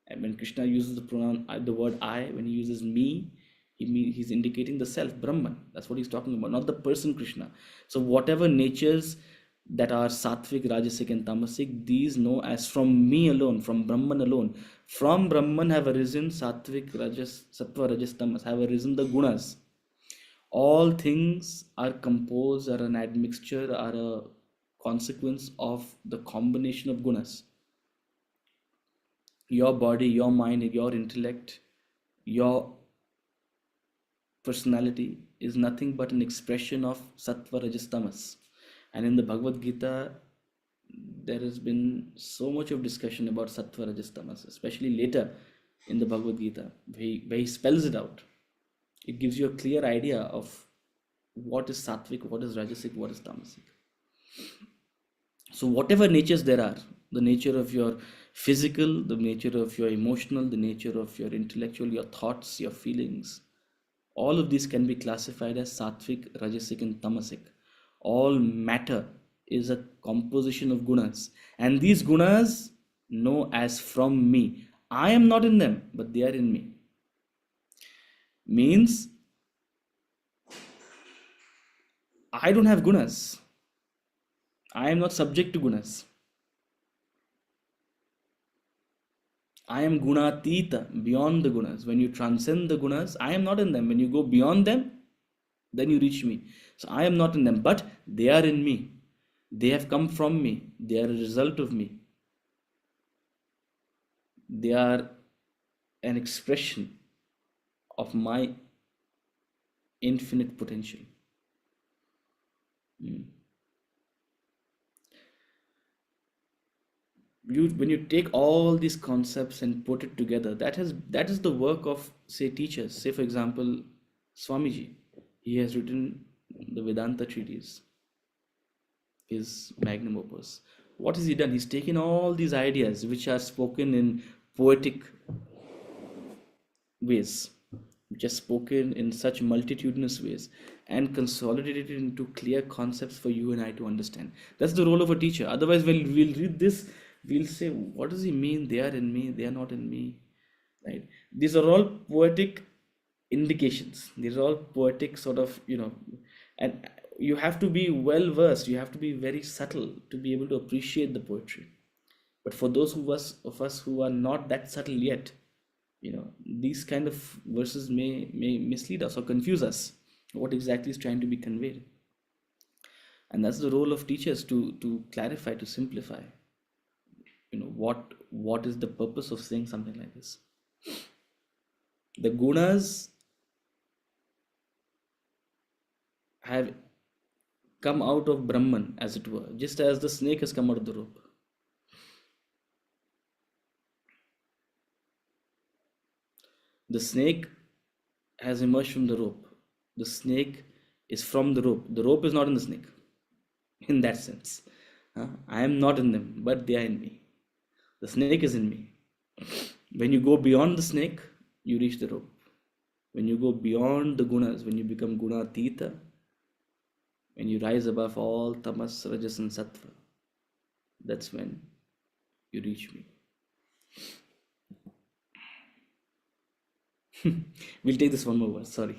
And when Krishna uses the word I, when he uses me, he's indicating the self, Brahman. That's what he's talking about, not the person Krishna. So whatever natures that are sattvic, rajasic and tamasic, these know as from me alone, from Brahman alone. From Brahman have arisen sattvic, rajas, sattva, rajas, tamas, have arisen the gunas. All things are composed, are an admixture, are a consequence of the combination of gunas. Your body, your mind, your intellect, your personality is nothing but an expression of sattva, rajas, tamas. And in the Bhagavad Gita, there has been so much of discussion about sattva, rajas, tamas, especially later in the Bhagavad Gita, where he spells it out. It gives you a clear idea of what is sattvic, what is rajasic, what is tamasic. So whatever natures there are, the nature of your physical, the nature of your emotional, the nature of your intellectual, your thoughts, your feelings, all of these can be classified as sattvic, rajasic and tamasic. All matter is a composition of gunas, and these gunas know as from me. I am not in them, but they are in me. Means I don't have gunas. I am not subject to gunas. I am gunatita, beyond the gunas. When you transcend the gunas, I am not in them. When you go beyond them, then you reach me. So I am not in them, but they are in me. They have come from me. They are a result of me. They are an expression of my infinite potential. When you take all these concepts and put it together, that is the work of, say, teachers. Say, for example, Swamiji. He has written the Vedanta treatise, his magnum opus. What has he done? He's taken all these ideas which are spoken in poetic ways, which are spoken in such multitudinous ways, and consolidated it into clear concepts for you and I to understand. That's the role of a teacher. Otherwise, when we'll read this, we'll say, what does he mean? They are in me, they are not in me. Right? These are all poetic indications. These are all poetic sort of, and you have to be well versed, you have to be very subtle to be able to appreciate the poetry. But for those of us who are not that subtle yet, these kind of verses may mislead us or confuse us what exactly is trying to be conveyed. And that's the role of teachers, to clarify, to simplify. What is the purpose of saying something like this? The gunas have come out of Brahman, as it were, just as the snake has come out of the rope. The snake has emerged from the rope. The snake is from the rope. The rope is not in the snake, in that sense. I am not in them, but they are in me. The snake is in me. When you go beyond the snake, you reach the rope. When you go beyond the gunas, when you become gunatita, when you rise above all tamas, rajas and sattva, that's when you reach me. We'll take this one more verse, sorry.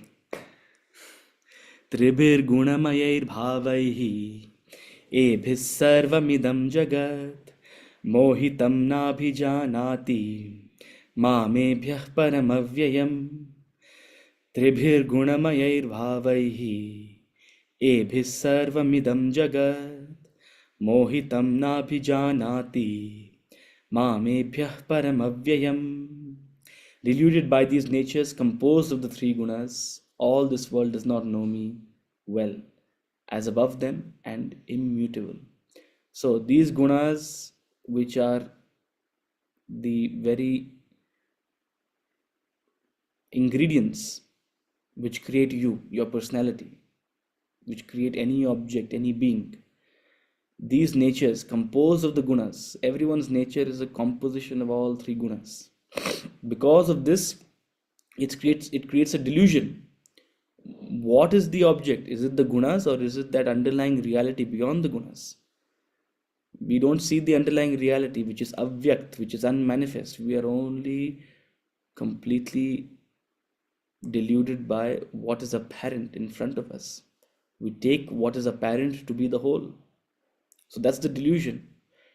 Tribhir gunamayair bhavaihi ebhis sarvamidam jagat mohitam nabhijanati mamebhyah paramavyayam. Tribhir gunamayair bhavaihi ebhis sarvamidam jagat mohitam nabhijanati mamebhyah paramavyayam. Deluded by these natures composed of the three gunas, all this world does not know me well, as above them and immutable. So these gunas, which are the very ingredients which create you, your personality, which create any object, any being, these natures composed of the gunas, everyone's nature is a composition of all three gunas. Because of this, it creates a delusion. What is the object? Is it the gunas, or is it that underlying reality beyond the gunas? We don't see the underlying reality, which is avyakt, which is unmanifest. We are only completely deluded by what is apparent in front of us. We take what is apparent to be the whole. So that's the delusion.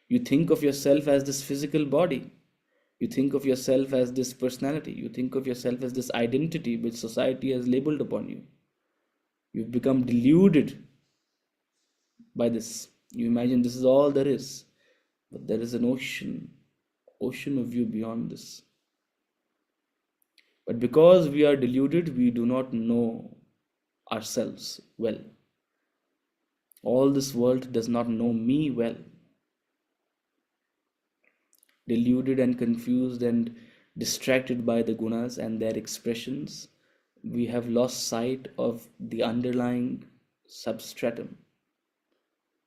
You think of yourself as this physical body. You think of yourself as this personality. You think of yourself as this identity which society has labeled upon you. You've become deluded by this. You imagine this is all there is. But there is an ocean of you beyond this. But because we are deluded, we do not know ourselves well. All this world does not know me well. Deluded and confused and distracted by the gunas and their expressions, we have lost sight of the underlying substratum,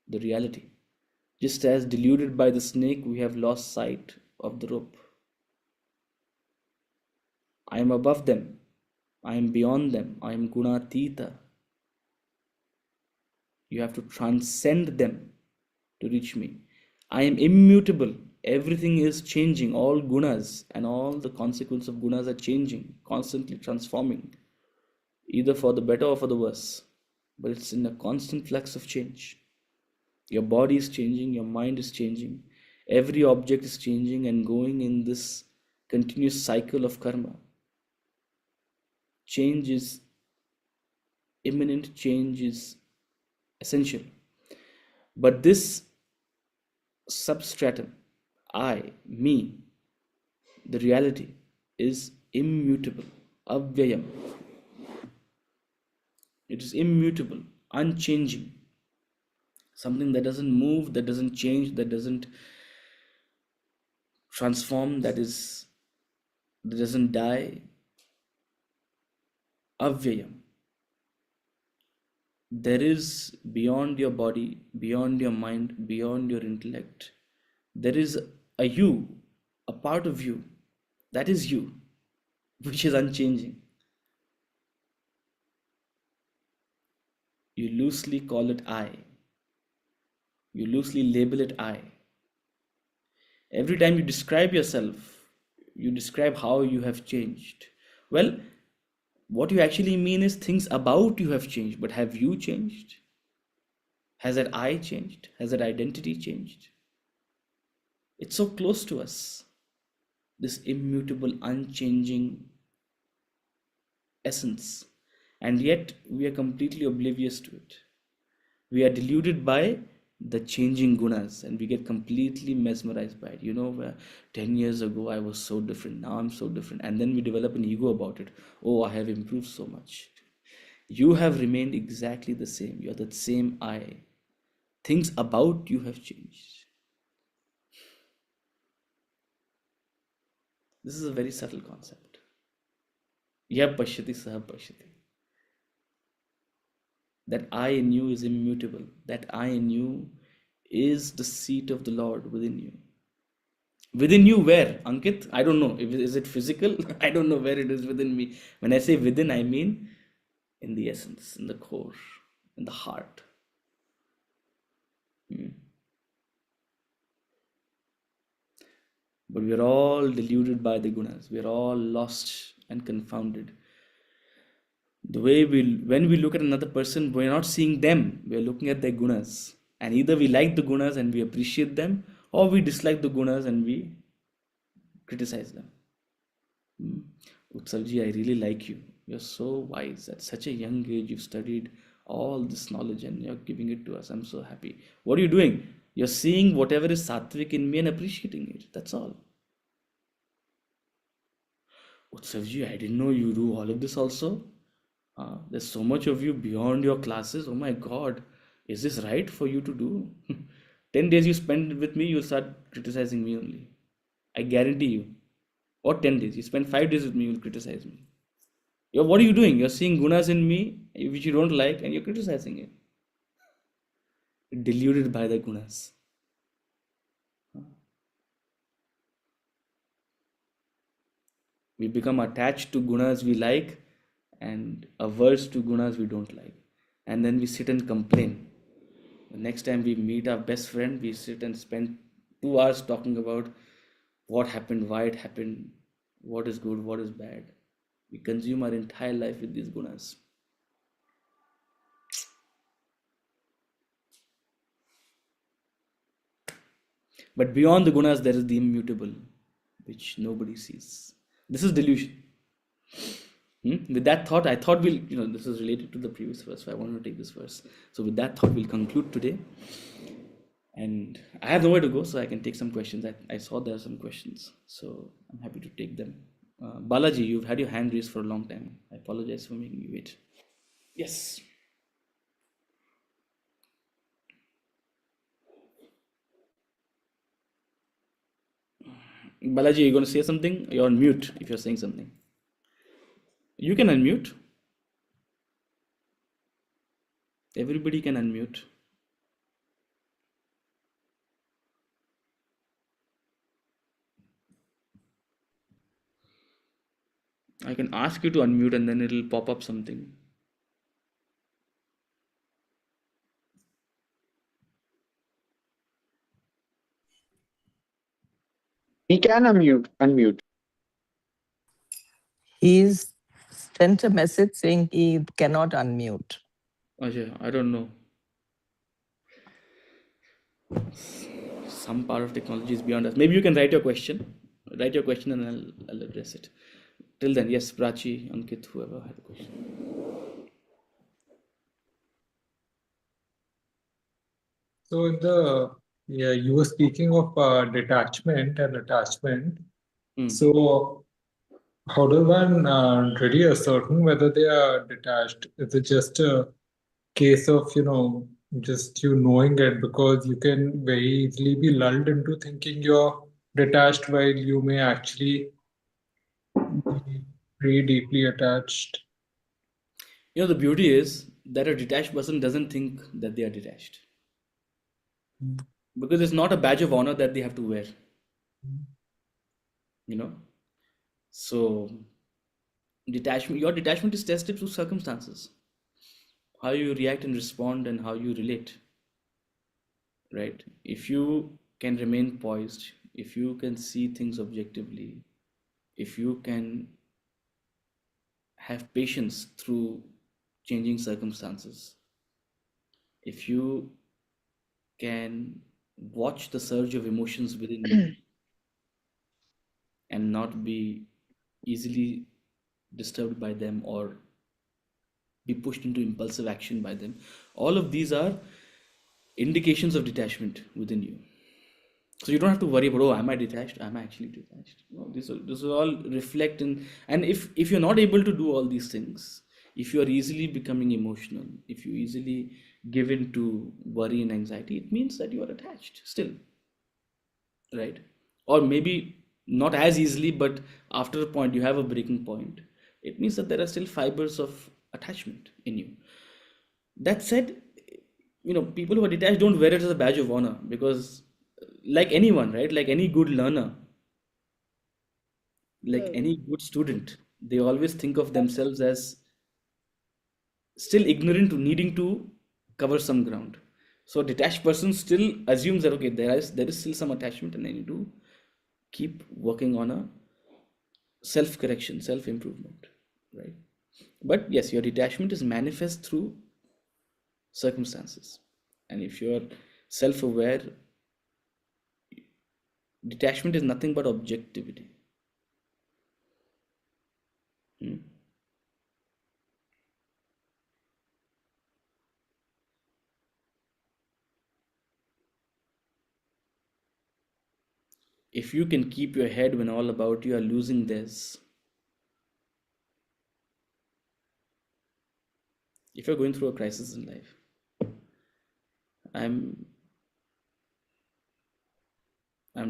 the reality. Just as deluded by the snake, we have lost sight of the rope. I am above them. I am beyond them. I am gunatita. You have to transcend them to reach me. I am immutable. Everything is changing. All gunas and all the consequences of gunas are changing, constantly transforming, either for the better or for the worse. But it's in a constant flux of change. Your body is changing, your mind is changing, every object is changing and going in this continuous cycle of karma. Change is imminent, change is essential. But this substratum, I, me, the reality is immutable, avyayam. It is immutable, unchanging. Something that doesn't move, that doesn't change, that doesn't transform, that doesn't die. Avyayam. There is beyond your body, beyond your mind, beyond your intellect, there is a you, a part of you, that is you, which is unchanging. You loosely call it I. You loosely label it I. Every time you describe yourself, you describe how you have changed. Well, what you actually mean is things about you have changed, but have you changed? Has that I changed? Has that identity changed? It's so close to us, this immutable, unchanging essence, and yet we are completely oblivious to it. We are deluded by the changing gunas and we get completely mesmerized by it. Where 10 years ago I was so different, now I'm so different. And then we develop an ego about it. Oh, I have improved so much. You have remained exactly the same. You're that same I. Things about you have changed. This is a very subtle concept. Yah pashyati sah pashyati. That I in you is immutable. That I in you is the seat of the Lord within you. Within you where, Ankit? I don't know. Is it physical? I don't know where it is within me. When I say within, I mean in the essence, in the core, in the heart. But we are all deluded by the gunas. We are all lost and confounded. When we look at another person, we're not seeing them. We're looking at their gunas. And either we like the gunas and we appreciate them, or we dislike the gunas and we criticize them. Utsavji, I really like you. You're so wise. At such a young age, you've studied all this knowledge and you're giving it to us. I'm so happy. What are you doing? You're seeing whatever is sattvic in me and appreciating it. That's all. Utsavji, I didn't know you do all of this also. There's so much of you beyond your classes. Oh my God, is this right for you to do? 10 days you spend with me, you'll start criticizing me only. I guarantee you. Or 10 days. You spend 5 days with me, you'll criticize me. What are you doing? You're seeing gunas in me, which you don't like, and you're criticizing it. You're deluded by the gunas. We become attached to gunas we like and averse to gunas we don't like. And then we sit and complain. The next time we meet our best friend, we sit and spend 2 hours talking about what happened, why it happened, what is good, what is bad. We consume our entire life with these gunas. But beyond the gunas, there is the immutable, which nobody sees. This is delusion. With that thought, I thought this is related to the previous verse, so I wanted to take this verse. So with that thought, we'll conclude today. And I have nowhere to go, so I can take some questions. I saw there are some questions, so I'm happy to take them. Balaji, you've had your hand raised for a long time. I apologize for making you wait. Yes. Balaji, you're going to say something? You're on mute if you're saying something. You can unmute. Everybody can unmute. I can ask you to unmute and then it'll pop up something. He can unmute. He's sent a message saying he cannot unmute. Ajay, I don't know. Some part of technology is beyond us. Maybe you can write your question. Write your question and I'll address it. Till then, yes, Prachi, Ankit, whoever had a question. So you were speaking of detachment and attachment. So how does one really ascertain whether they are detached? Is it just a case of, just you knowing it, because you can very easily be lulled into thinking you're detached while you may actually be very deeply attached? The beauty is that a detached person doesn't think that they are detached. Because it's not a badge of honor that they have to wear. So your detachment is tested through circumstances. How you react and respond and how you relate. Right? If you can remain poised, if you can see things objectively, if you can have patience through changing circumstances, if you can watch the surge of emotions within you and not be easily disturbed by them or be pushed into impulsive action by them, all of these are indications of detachment within you. So you don't have to worry about, oh, am I detached? Am I actually detached? No, this will all reflect in, and if you're not able to do all these things, if you are easily becoming emotional, if you easily give in to worry and anxiety, it means that you are attached still, right? Or maybe not as easily, but after a point you have a breaking point. It means that there are still fibers of attachment in you. That said, people who are detached don't wear it as a badge of honor, because like anyone, right? Like any good learner, like any good student, they always think of themselves as still ignorant, to needing to cover some ground. So a detached person still assumes that, okay, there is still some attachment, and I need to keep working on a self-correction, self-improvement, right? But yes, your detachment is manifest through circumstances. And if you're self-aware, detachment is nothing but objectivity. Hmm. If you can keep your head when all about you are losing theirs, if you're going through a crisis in life, I'm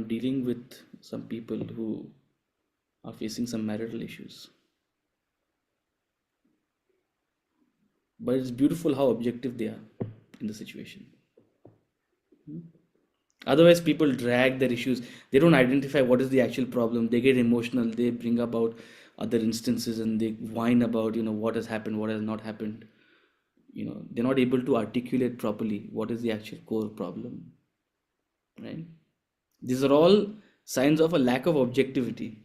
dealing with some people who are facing some marital issues. But it's beautiful how objective they are in the situation. Otherwise, people drag their issues. They don't identify what is the actual problem. They get emotional. They bring about other instances, and they whine about, what has happened, what has not happened. They're not able to articulate properly what is the actual core problem, right? These are all signs of a lack of objectivity.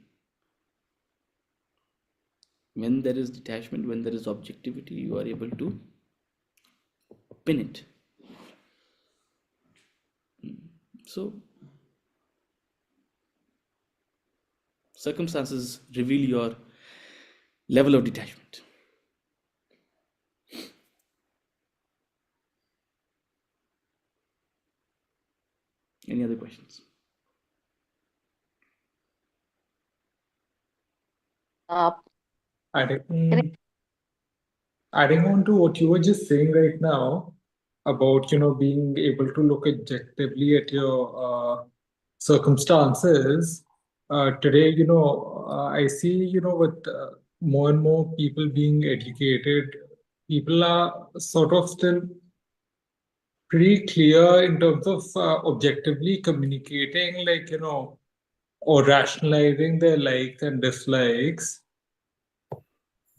When there is detachment, when there is objectivity, you are able to pin it. So circumstances reveal your level of detachment. Any other questions? Adding, adding on to what you were just saying right now about, being able to look objectively at your circumstances. Today, I see, with more and more people being educated, people are sort of still pretty clear in terms of objectively communicating, like, or rationalizing their likes and dislikes,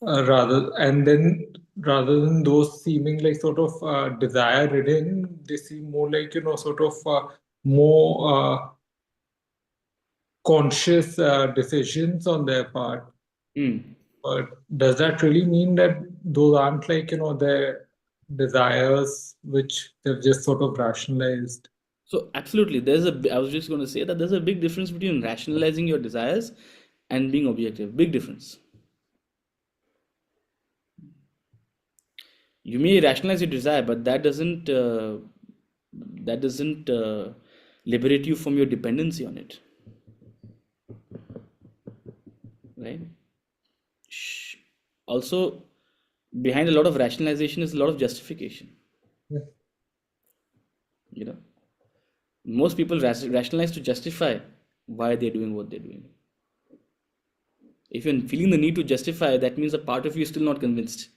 rather than those seeming like sort of desire ridden, they seem more like, sort of more conscious decisions on their part. But does that really mean that those aren't like, their desires which they've just sort of rationalized? So absolutely, I was just going to say that there's a big difference between rationalizing your desires and being objective. Big difference. You may rationalize your desire, but that doesn't liberate you from your dependency on it, right? Also, behind a lot of rationalization is a lot of justification. Yeah. Most people rationalize to justify why they're doing what they're doing. If you're feeling the need to justify, that means a part of you is still not convinced.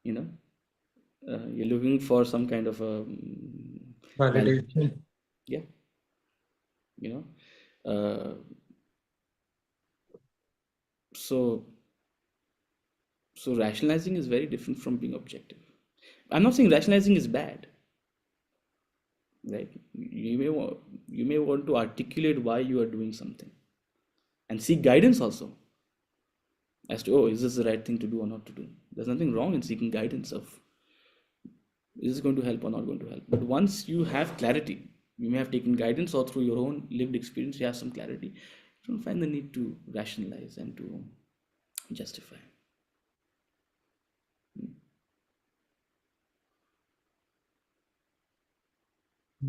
You're looking for some kind of a Validation. Yeah. Uh, so rationalizing is very different from being objective. I'm not saying rationalizing is bad, right? You may want to articulate why you are doing something, and seek guidance also as to, is this the right thing to do or not to do. There's nothing wrong in seeking guidance of, is this going to help or not going to help. But once you have clarity, you may have taken guidance, or through your own lived experience you have some clarity, you don't find the need to rationalize and to justify.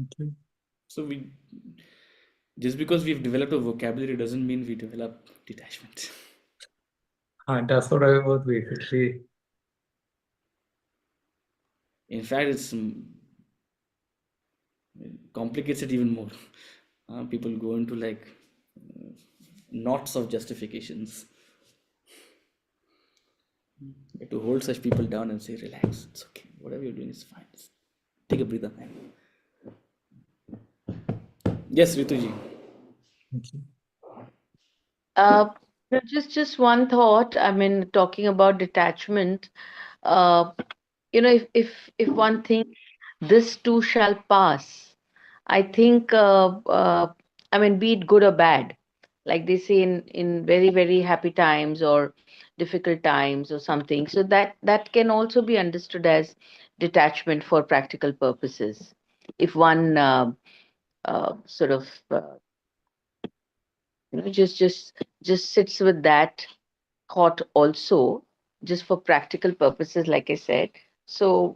Okay. So just because we've developed a vocabulary doesn't mean we develop detachment. That's what I was basically. In fact, it's complicates it even more. People go into like knots of justifications. You have to hold such people down and say, relax, it's okay. Whatever you're doing is fine. Just take a breather, man. Yes, Rituji. Thank you. Uh, just one thought. I mean, talking about detachment, uh, if one thinks this too shall pass, I think, I mean, be it good or bad, like they say in very, very happy times or difficult times or something. So that can also be understood as detachment for practical purposes. If one sort of just sits with that thought also, just for practical purposes, like I said. So,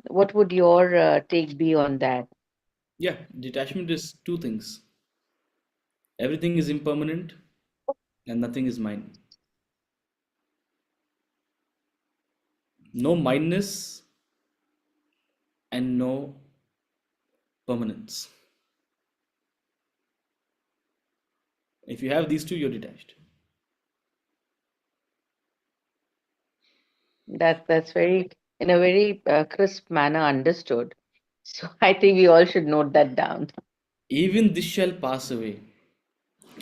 what would your take be on that? Yeah, detachment is two things. Everything is impermanent and nothing is mine. No mineness and no permanence. If you have these two, you're detached. That's very, in a very crisp manner, understood. So, I think we all should note that down. Even this shall pass away.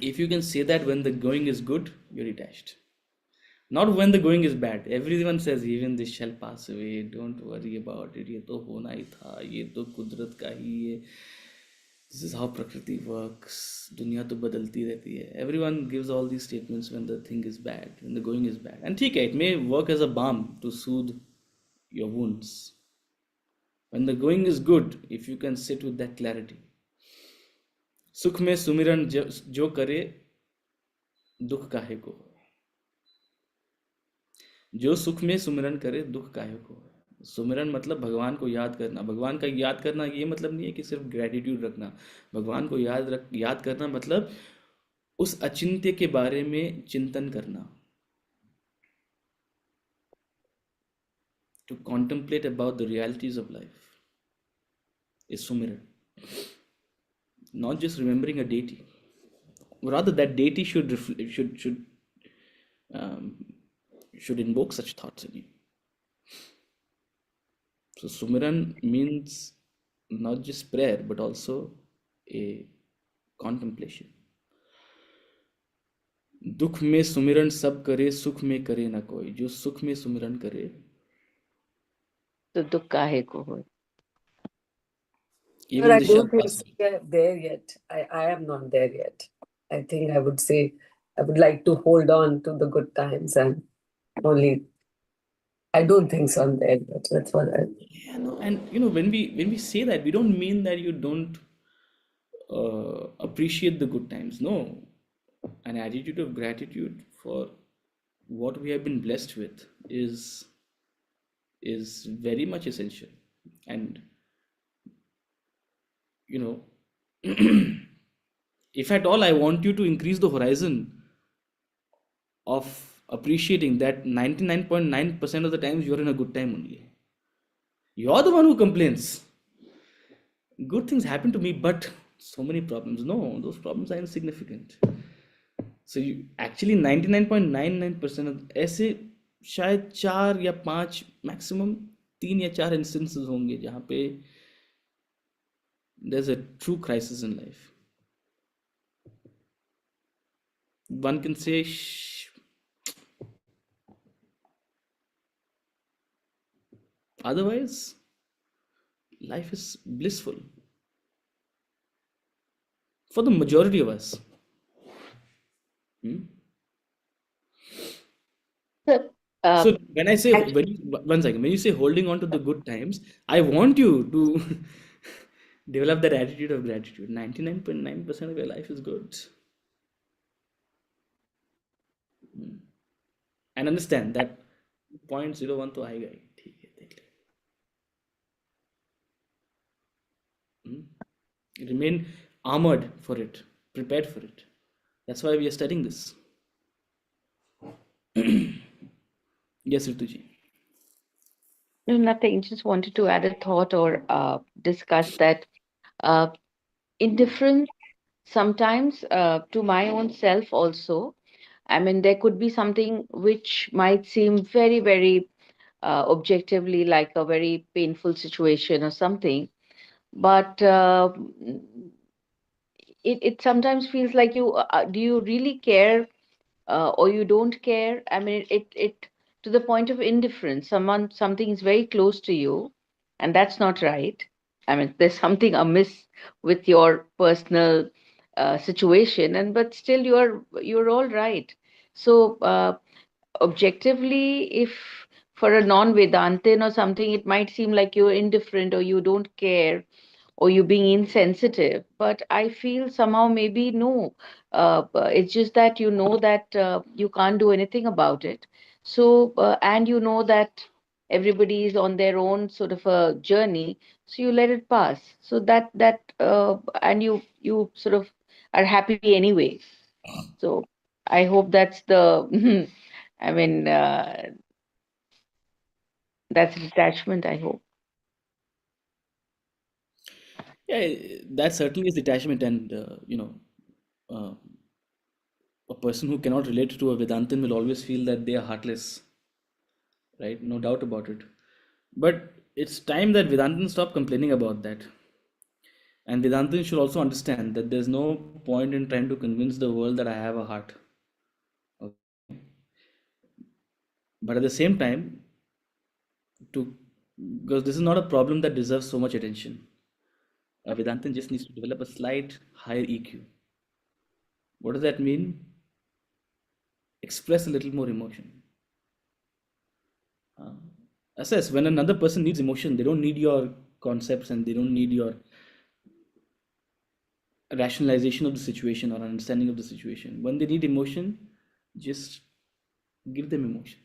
If you can say that when the going is good, you're detached. Not when the going is bad. Everyone says even this shall pass away. Don't worry about it. ये तो होना ही था. ये तो कुदरत का ही है. This is how Prakriti works. दुनिया तो बदलती रहती है. Everyone gives all these statements when the thing is bad, when the going is bad. And ठीक है, it may work as a balm to soothe your wounds. When the going is good, if you can sit with that clarity. सुख में सुमिरन जो करे दुख काहे को होए. जो सुख में सुमिरन करे दुख काहे को होए. सुमिरन मतलब भगवान को याद करना. भगवान का याद करना ये मतलब नहीं है कि सिर्फ ग्रेटिट्यूड रखना. भगवान को याद करना मतलब उस अचिंत्य के बारे में चिंतन करना. To contemplate about the realities of life is sumiran. Not just remembering a deity. Rather, that deity should invoke such thoughts in you. So Sumiran means not just prayer, but also a contemplation. दुख में सुमिरन सब करे, सुख में करे ना कोई. जो सुख में सुमिरन करे, तो दुख काहे को होए. But even I this shall don't think pass. we are there yet. I am not there yet. I think I would say I would like to hold on to the good times and only. I don't think so I'm there yet. That's what I. Yeah, no, and when we say that, we don't mean that you don't appreciate the good times. No, an attitude of gratitude for what we have been blessed with is very much essential. And if at all I want you to increase the horizon of appreciating that 99.9% of the times you're in a good time only. You're the one who complains. Good things happen to me, but so many problems. No, those problems are insignificant. So you actually 99.99% of ऐसे शायद 4 या 5 maximum 3 या 4 instances होंगे जहाँ पे there's a true crisis in life. One can say, otherwise, life is blissful for the majority of us. So when I say, one second, when you say holding on to the good times, I want you to develop that attitude of gratitude. 99.9% of your life is good. And understand that 0.01 तो आएगा ही. ठीक है, देख ले. remain armored for it, prepared for it. That's why we are studying this. Yes, Rituji. No, nothing. Just wanted to add a thought or discuss that indifference sometimes to my own self also. I mean, there could be something which might seem very, very objectively like a very painful situation or something, but it sometimes feels like do you really care or you don't care? I mean, it to the point of indifference. Something is very close to you, and that's not right. I mean, there's something amiss with your personal situation, and but still you're all right. So objectively, if for a non-Vedantin or something, it might seem like you're indifferent or you don't care or you being insensitive, but I feel somehow maybe no, it's just that you know that you can't do anything about it. So and you know that everybody is on their own sort of a journey, so you let it pass. So and you sort of are happy anyway. So I hope that's the I mean that's detachment, I hope. Yeah, that certainly is detachment, and a person who cannot relate to a Vedantin will always feel that they are heartless, right? No doubt about it. But it's time that Vedantins stop complaining about that. And Vedantins should also understand that there's no point in trying to convince the world that I have a heart. Okay. But at the same time, because this is not a problem that deserves so much attention. A Vedantin just needs to develop a slight higher EQ. What does that mean? Express a little more emotion. Assess when another person needs emotion, they don't need your concepts and they don't need your rationalization of the situation or understanding of the situation. When they need emotion, just give them emotion.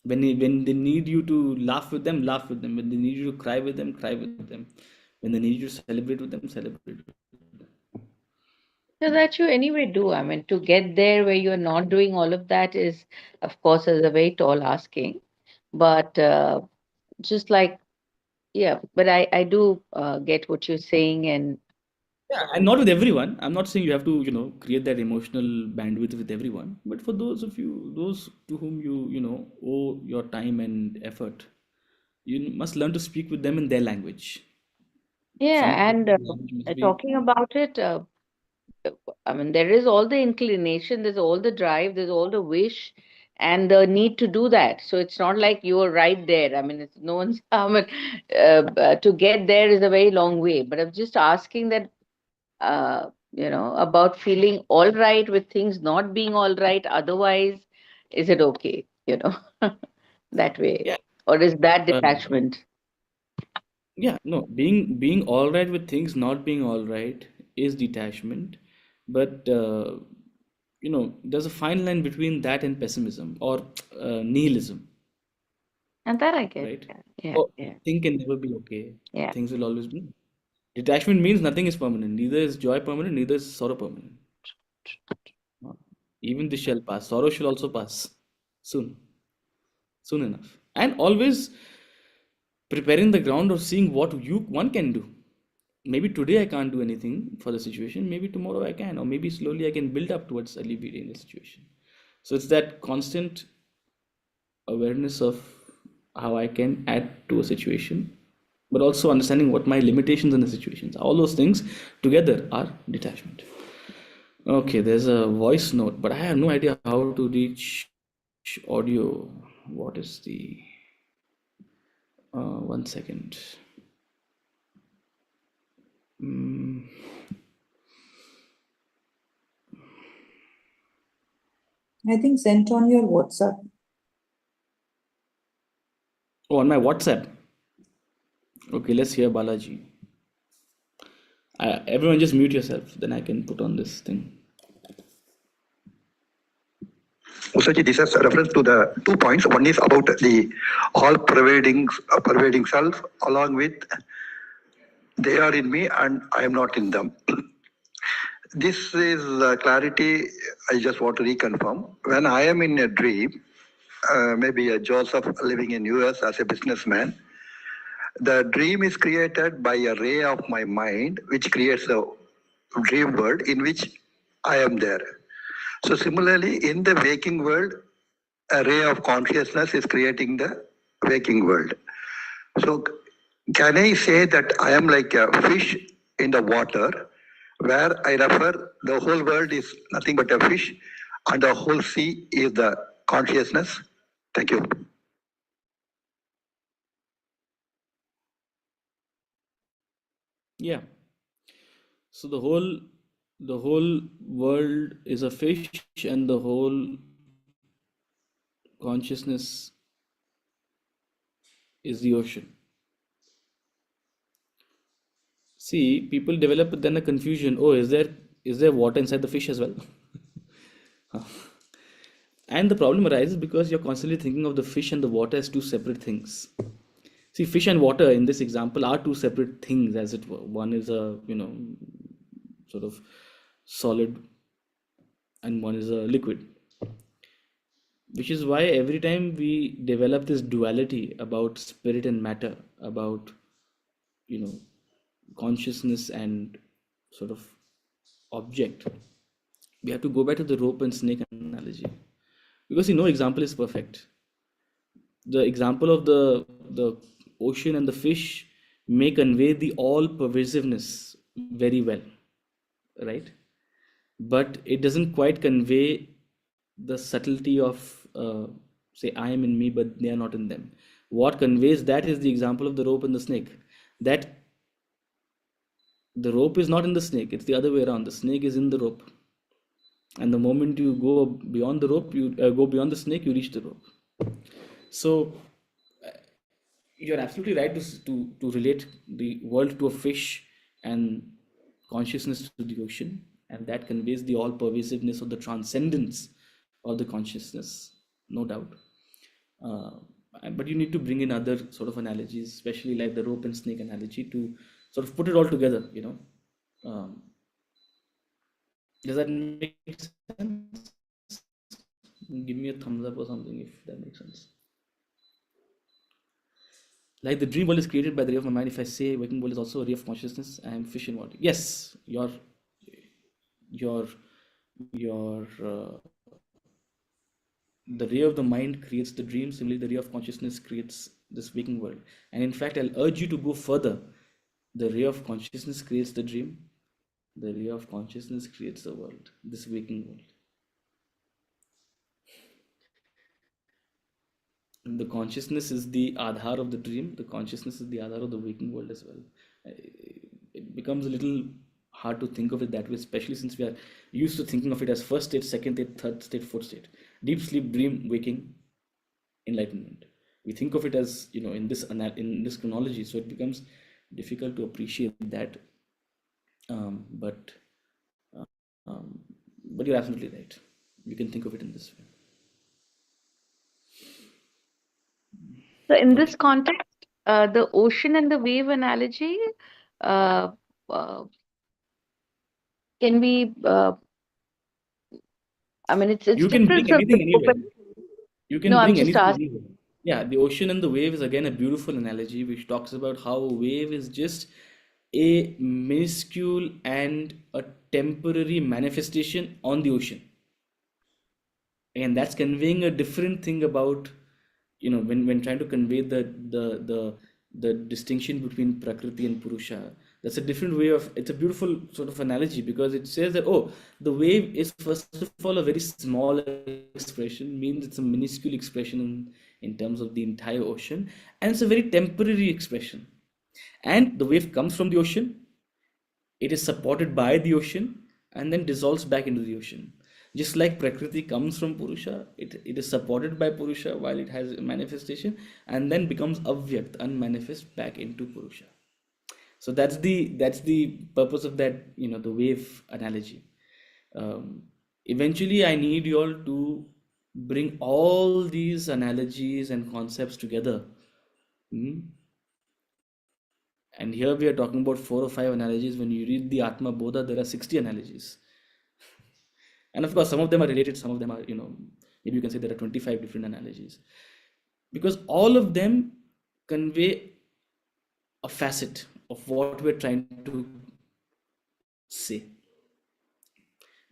When they need you to laugh with them, laugh with them. When they need you to cry with them, cry with them. When they need you to celebrate with them, celebrate with them. So that you anyway do. I mean, to get there where you're not doing all of that is, of course, is a very tall asking. But just like, yeah, but I do get what you're saying. And Yeah, and not with everyone. I'm not saying you have to, create that emotional bandwidth with everyone. But for those to whom you owe your time and effort, you must learn to speak with them in their language. Some yeah, and language must be. talking about it, I mean, there is all the inclination, there's all the drive, there's all the wish and the need to do that. So it's not like you're right there. I mean, it's no one's, I mean, to get there is a very long way. But I'm just asking that, about feeling all right with things not being all right. Otherwise, is it okay, that way? Yeah. Or is that Uh, detachment? yeah, no, being all right with things not being all right is detachment, but there's a fine line between that and pessimism or nihilism, And that I get. right? Yeah, Oh, yeah, thing can never be okay. yeah. Things will always be. Detachment means nothing is permanent. Neither is joy permanent, neither is sorrow permanent. Even this shall pass. Sorrow shall also pass soon, soon enough. And always preparing the ground or seeing what one can do. Maybe today I can't do anything for the situation. Maybe tomorrow I can, or maybe slowly I can build up towards alleviating the situation. So it's that constant awareness of how I can add to a situation, but also understanding what my limitations in the situations. All those things together are detachment. Okay, there's a voice note, but I have no idea how to reach audio. What is the 1 second. I think sent on your WhatsApp. Oh, on my WhatsApp. Okay, let's hear Balaji. Everyone just mute yourself, then I can put on this thing. Usaji, this is a reference to the 2 points. One is about the all-pervading self, along with they are in me and I am not in them. This is clarity I just want to reconfirm. When I am in a dream, maybe a Joseph living in US as a businessman, the dream is created by a ray of my mind, which creates a dream world in which I am there. So similarly, in the waking world, a ray of consciousness is creating the waking world. So can I say that I am like a fish in the water, where I refer the whole world is nothing but a fish and the whole sea is the consciousness? Thank you. Yeah. So the whole world is a fish, and the whole consciousness is the ocean. See, people develop then a confusion. Oh, is there water inside the fish as well? And the problem arises because you're constantly thinking of the fish and the water as two separate things. See, fish and water in this example are two separate things, as it were. One is a, sort of solid, and one is a liquid. Which is why every time we develop this duality about spirit and matter, about, consciousness and sort of object, we have to go back to the rope and snake analogy. Because no example is perfect. The example of the ocean and the fish may convey the all pervasiveness very well, right? But it doesn't quite convey the subtlety of, say, I am in me, but they are not in them. What conveys that is the example of the rope and the snake. That the rope is not in the snake, it's the other way around. The snake is in the rope. And the moment you go beyond the rope, you go beyond the snake, you reach the rope. So you're absolutely right to relate the world to a fish and consciousness to the ocean, and that conveys the all pervasiveness of the transcendence of the consciousness, no doubt. But you need to bring in other sort of analogies, especially like the rope and snake analogy, to sort of put it all together. Does that make sense? Give me a thumbs up or something if that makes sense. Like the dream world is created by the ray of my mind. If I say waking world is also a ray of consciousness, I am fish in water. Yes, your the ray of the mind creates the dream. Similarly, the ray of consciousness creates this waking world. And in fact, I'll urge you to go further. The ray of consciousness creates the dream. The ray of consciousness creates the world, this waking world. The consciousness is the Aadhar of the dream. The consciousness is the Aadhar of the waking world as well. It becomes a little hard to think of it that way, especially since we are used to thinking of it as first state, second state, third state, fourth state. Deep sleep, dream, waking, enlightenment. We think of it as, in this chronology, so it becomes difficult to appreciate that. But you're absolutely right. You can think of it in this way. So in this context, the ocean and the wave analogy can be, it's You can different bring anything anywhere. You can No, I'm bring just anything asking. anywhere. Yeah, the ocean and the wave is again a beautiful analogy which talks about how a wave is just a minuscule and a temporary manifestation on the ocean. And that's conveying a different thing about, when trying to convey the distinction between Prakriti and Purusha. That's a different way of, it's a beautiful sort of analogy, because it says that, the wave is first of all a very small expression, means it's a minuscule expression in terms of the entire ocean, and it's a very temporary expression. And the wave comes from the ocean, it is supported by the ocean, and then dissolves back into the ocean. Just like Prakriti comes from Purusha, it is supported by Purusha while it has a manifestation, and then becomes avyakt, unmanifest, back into Purusha. So that's the purpose of that, the wave analogy. Eventually, I need you all to bring all these analogies and concepts together, And here we are talking about 4 or 5 analogies. When you read the Atma Bodha, there are 60 analogies. And of course, some of them are related, some of them are, maybe you can say there are 25 different analogies. Because all of them convey a facet of what we're trying to say.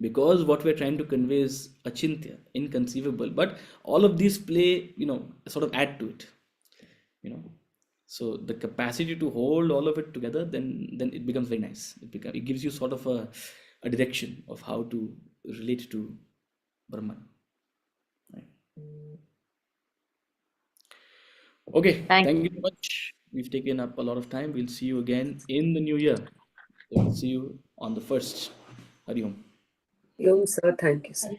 Because what we're trying to convey is achintya, inconceivable. But all of these play, sort of add to it. So the capacity to hold all of it together, then it becomes very nice. It gives you sort of a direction of how to relate to Brahman. Right? Okay, Thank thank you so much. We've taken up a lot of time. We'll see you again in the new year. We'll see you on the 1st. Hari Om. Yom, sir, thank you, sir.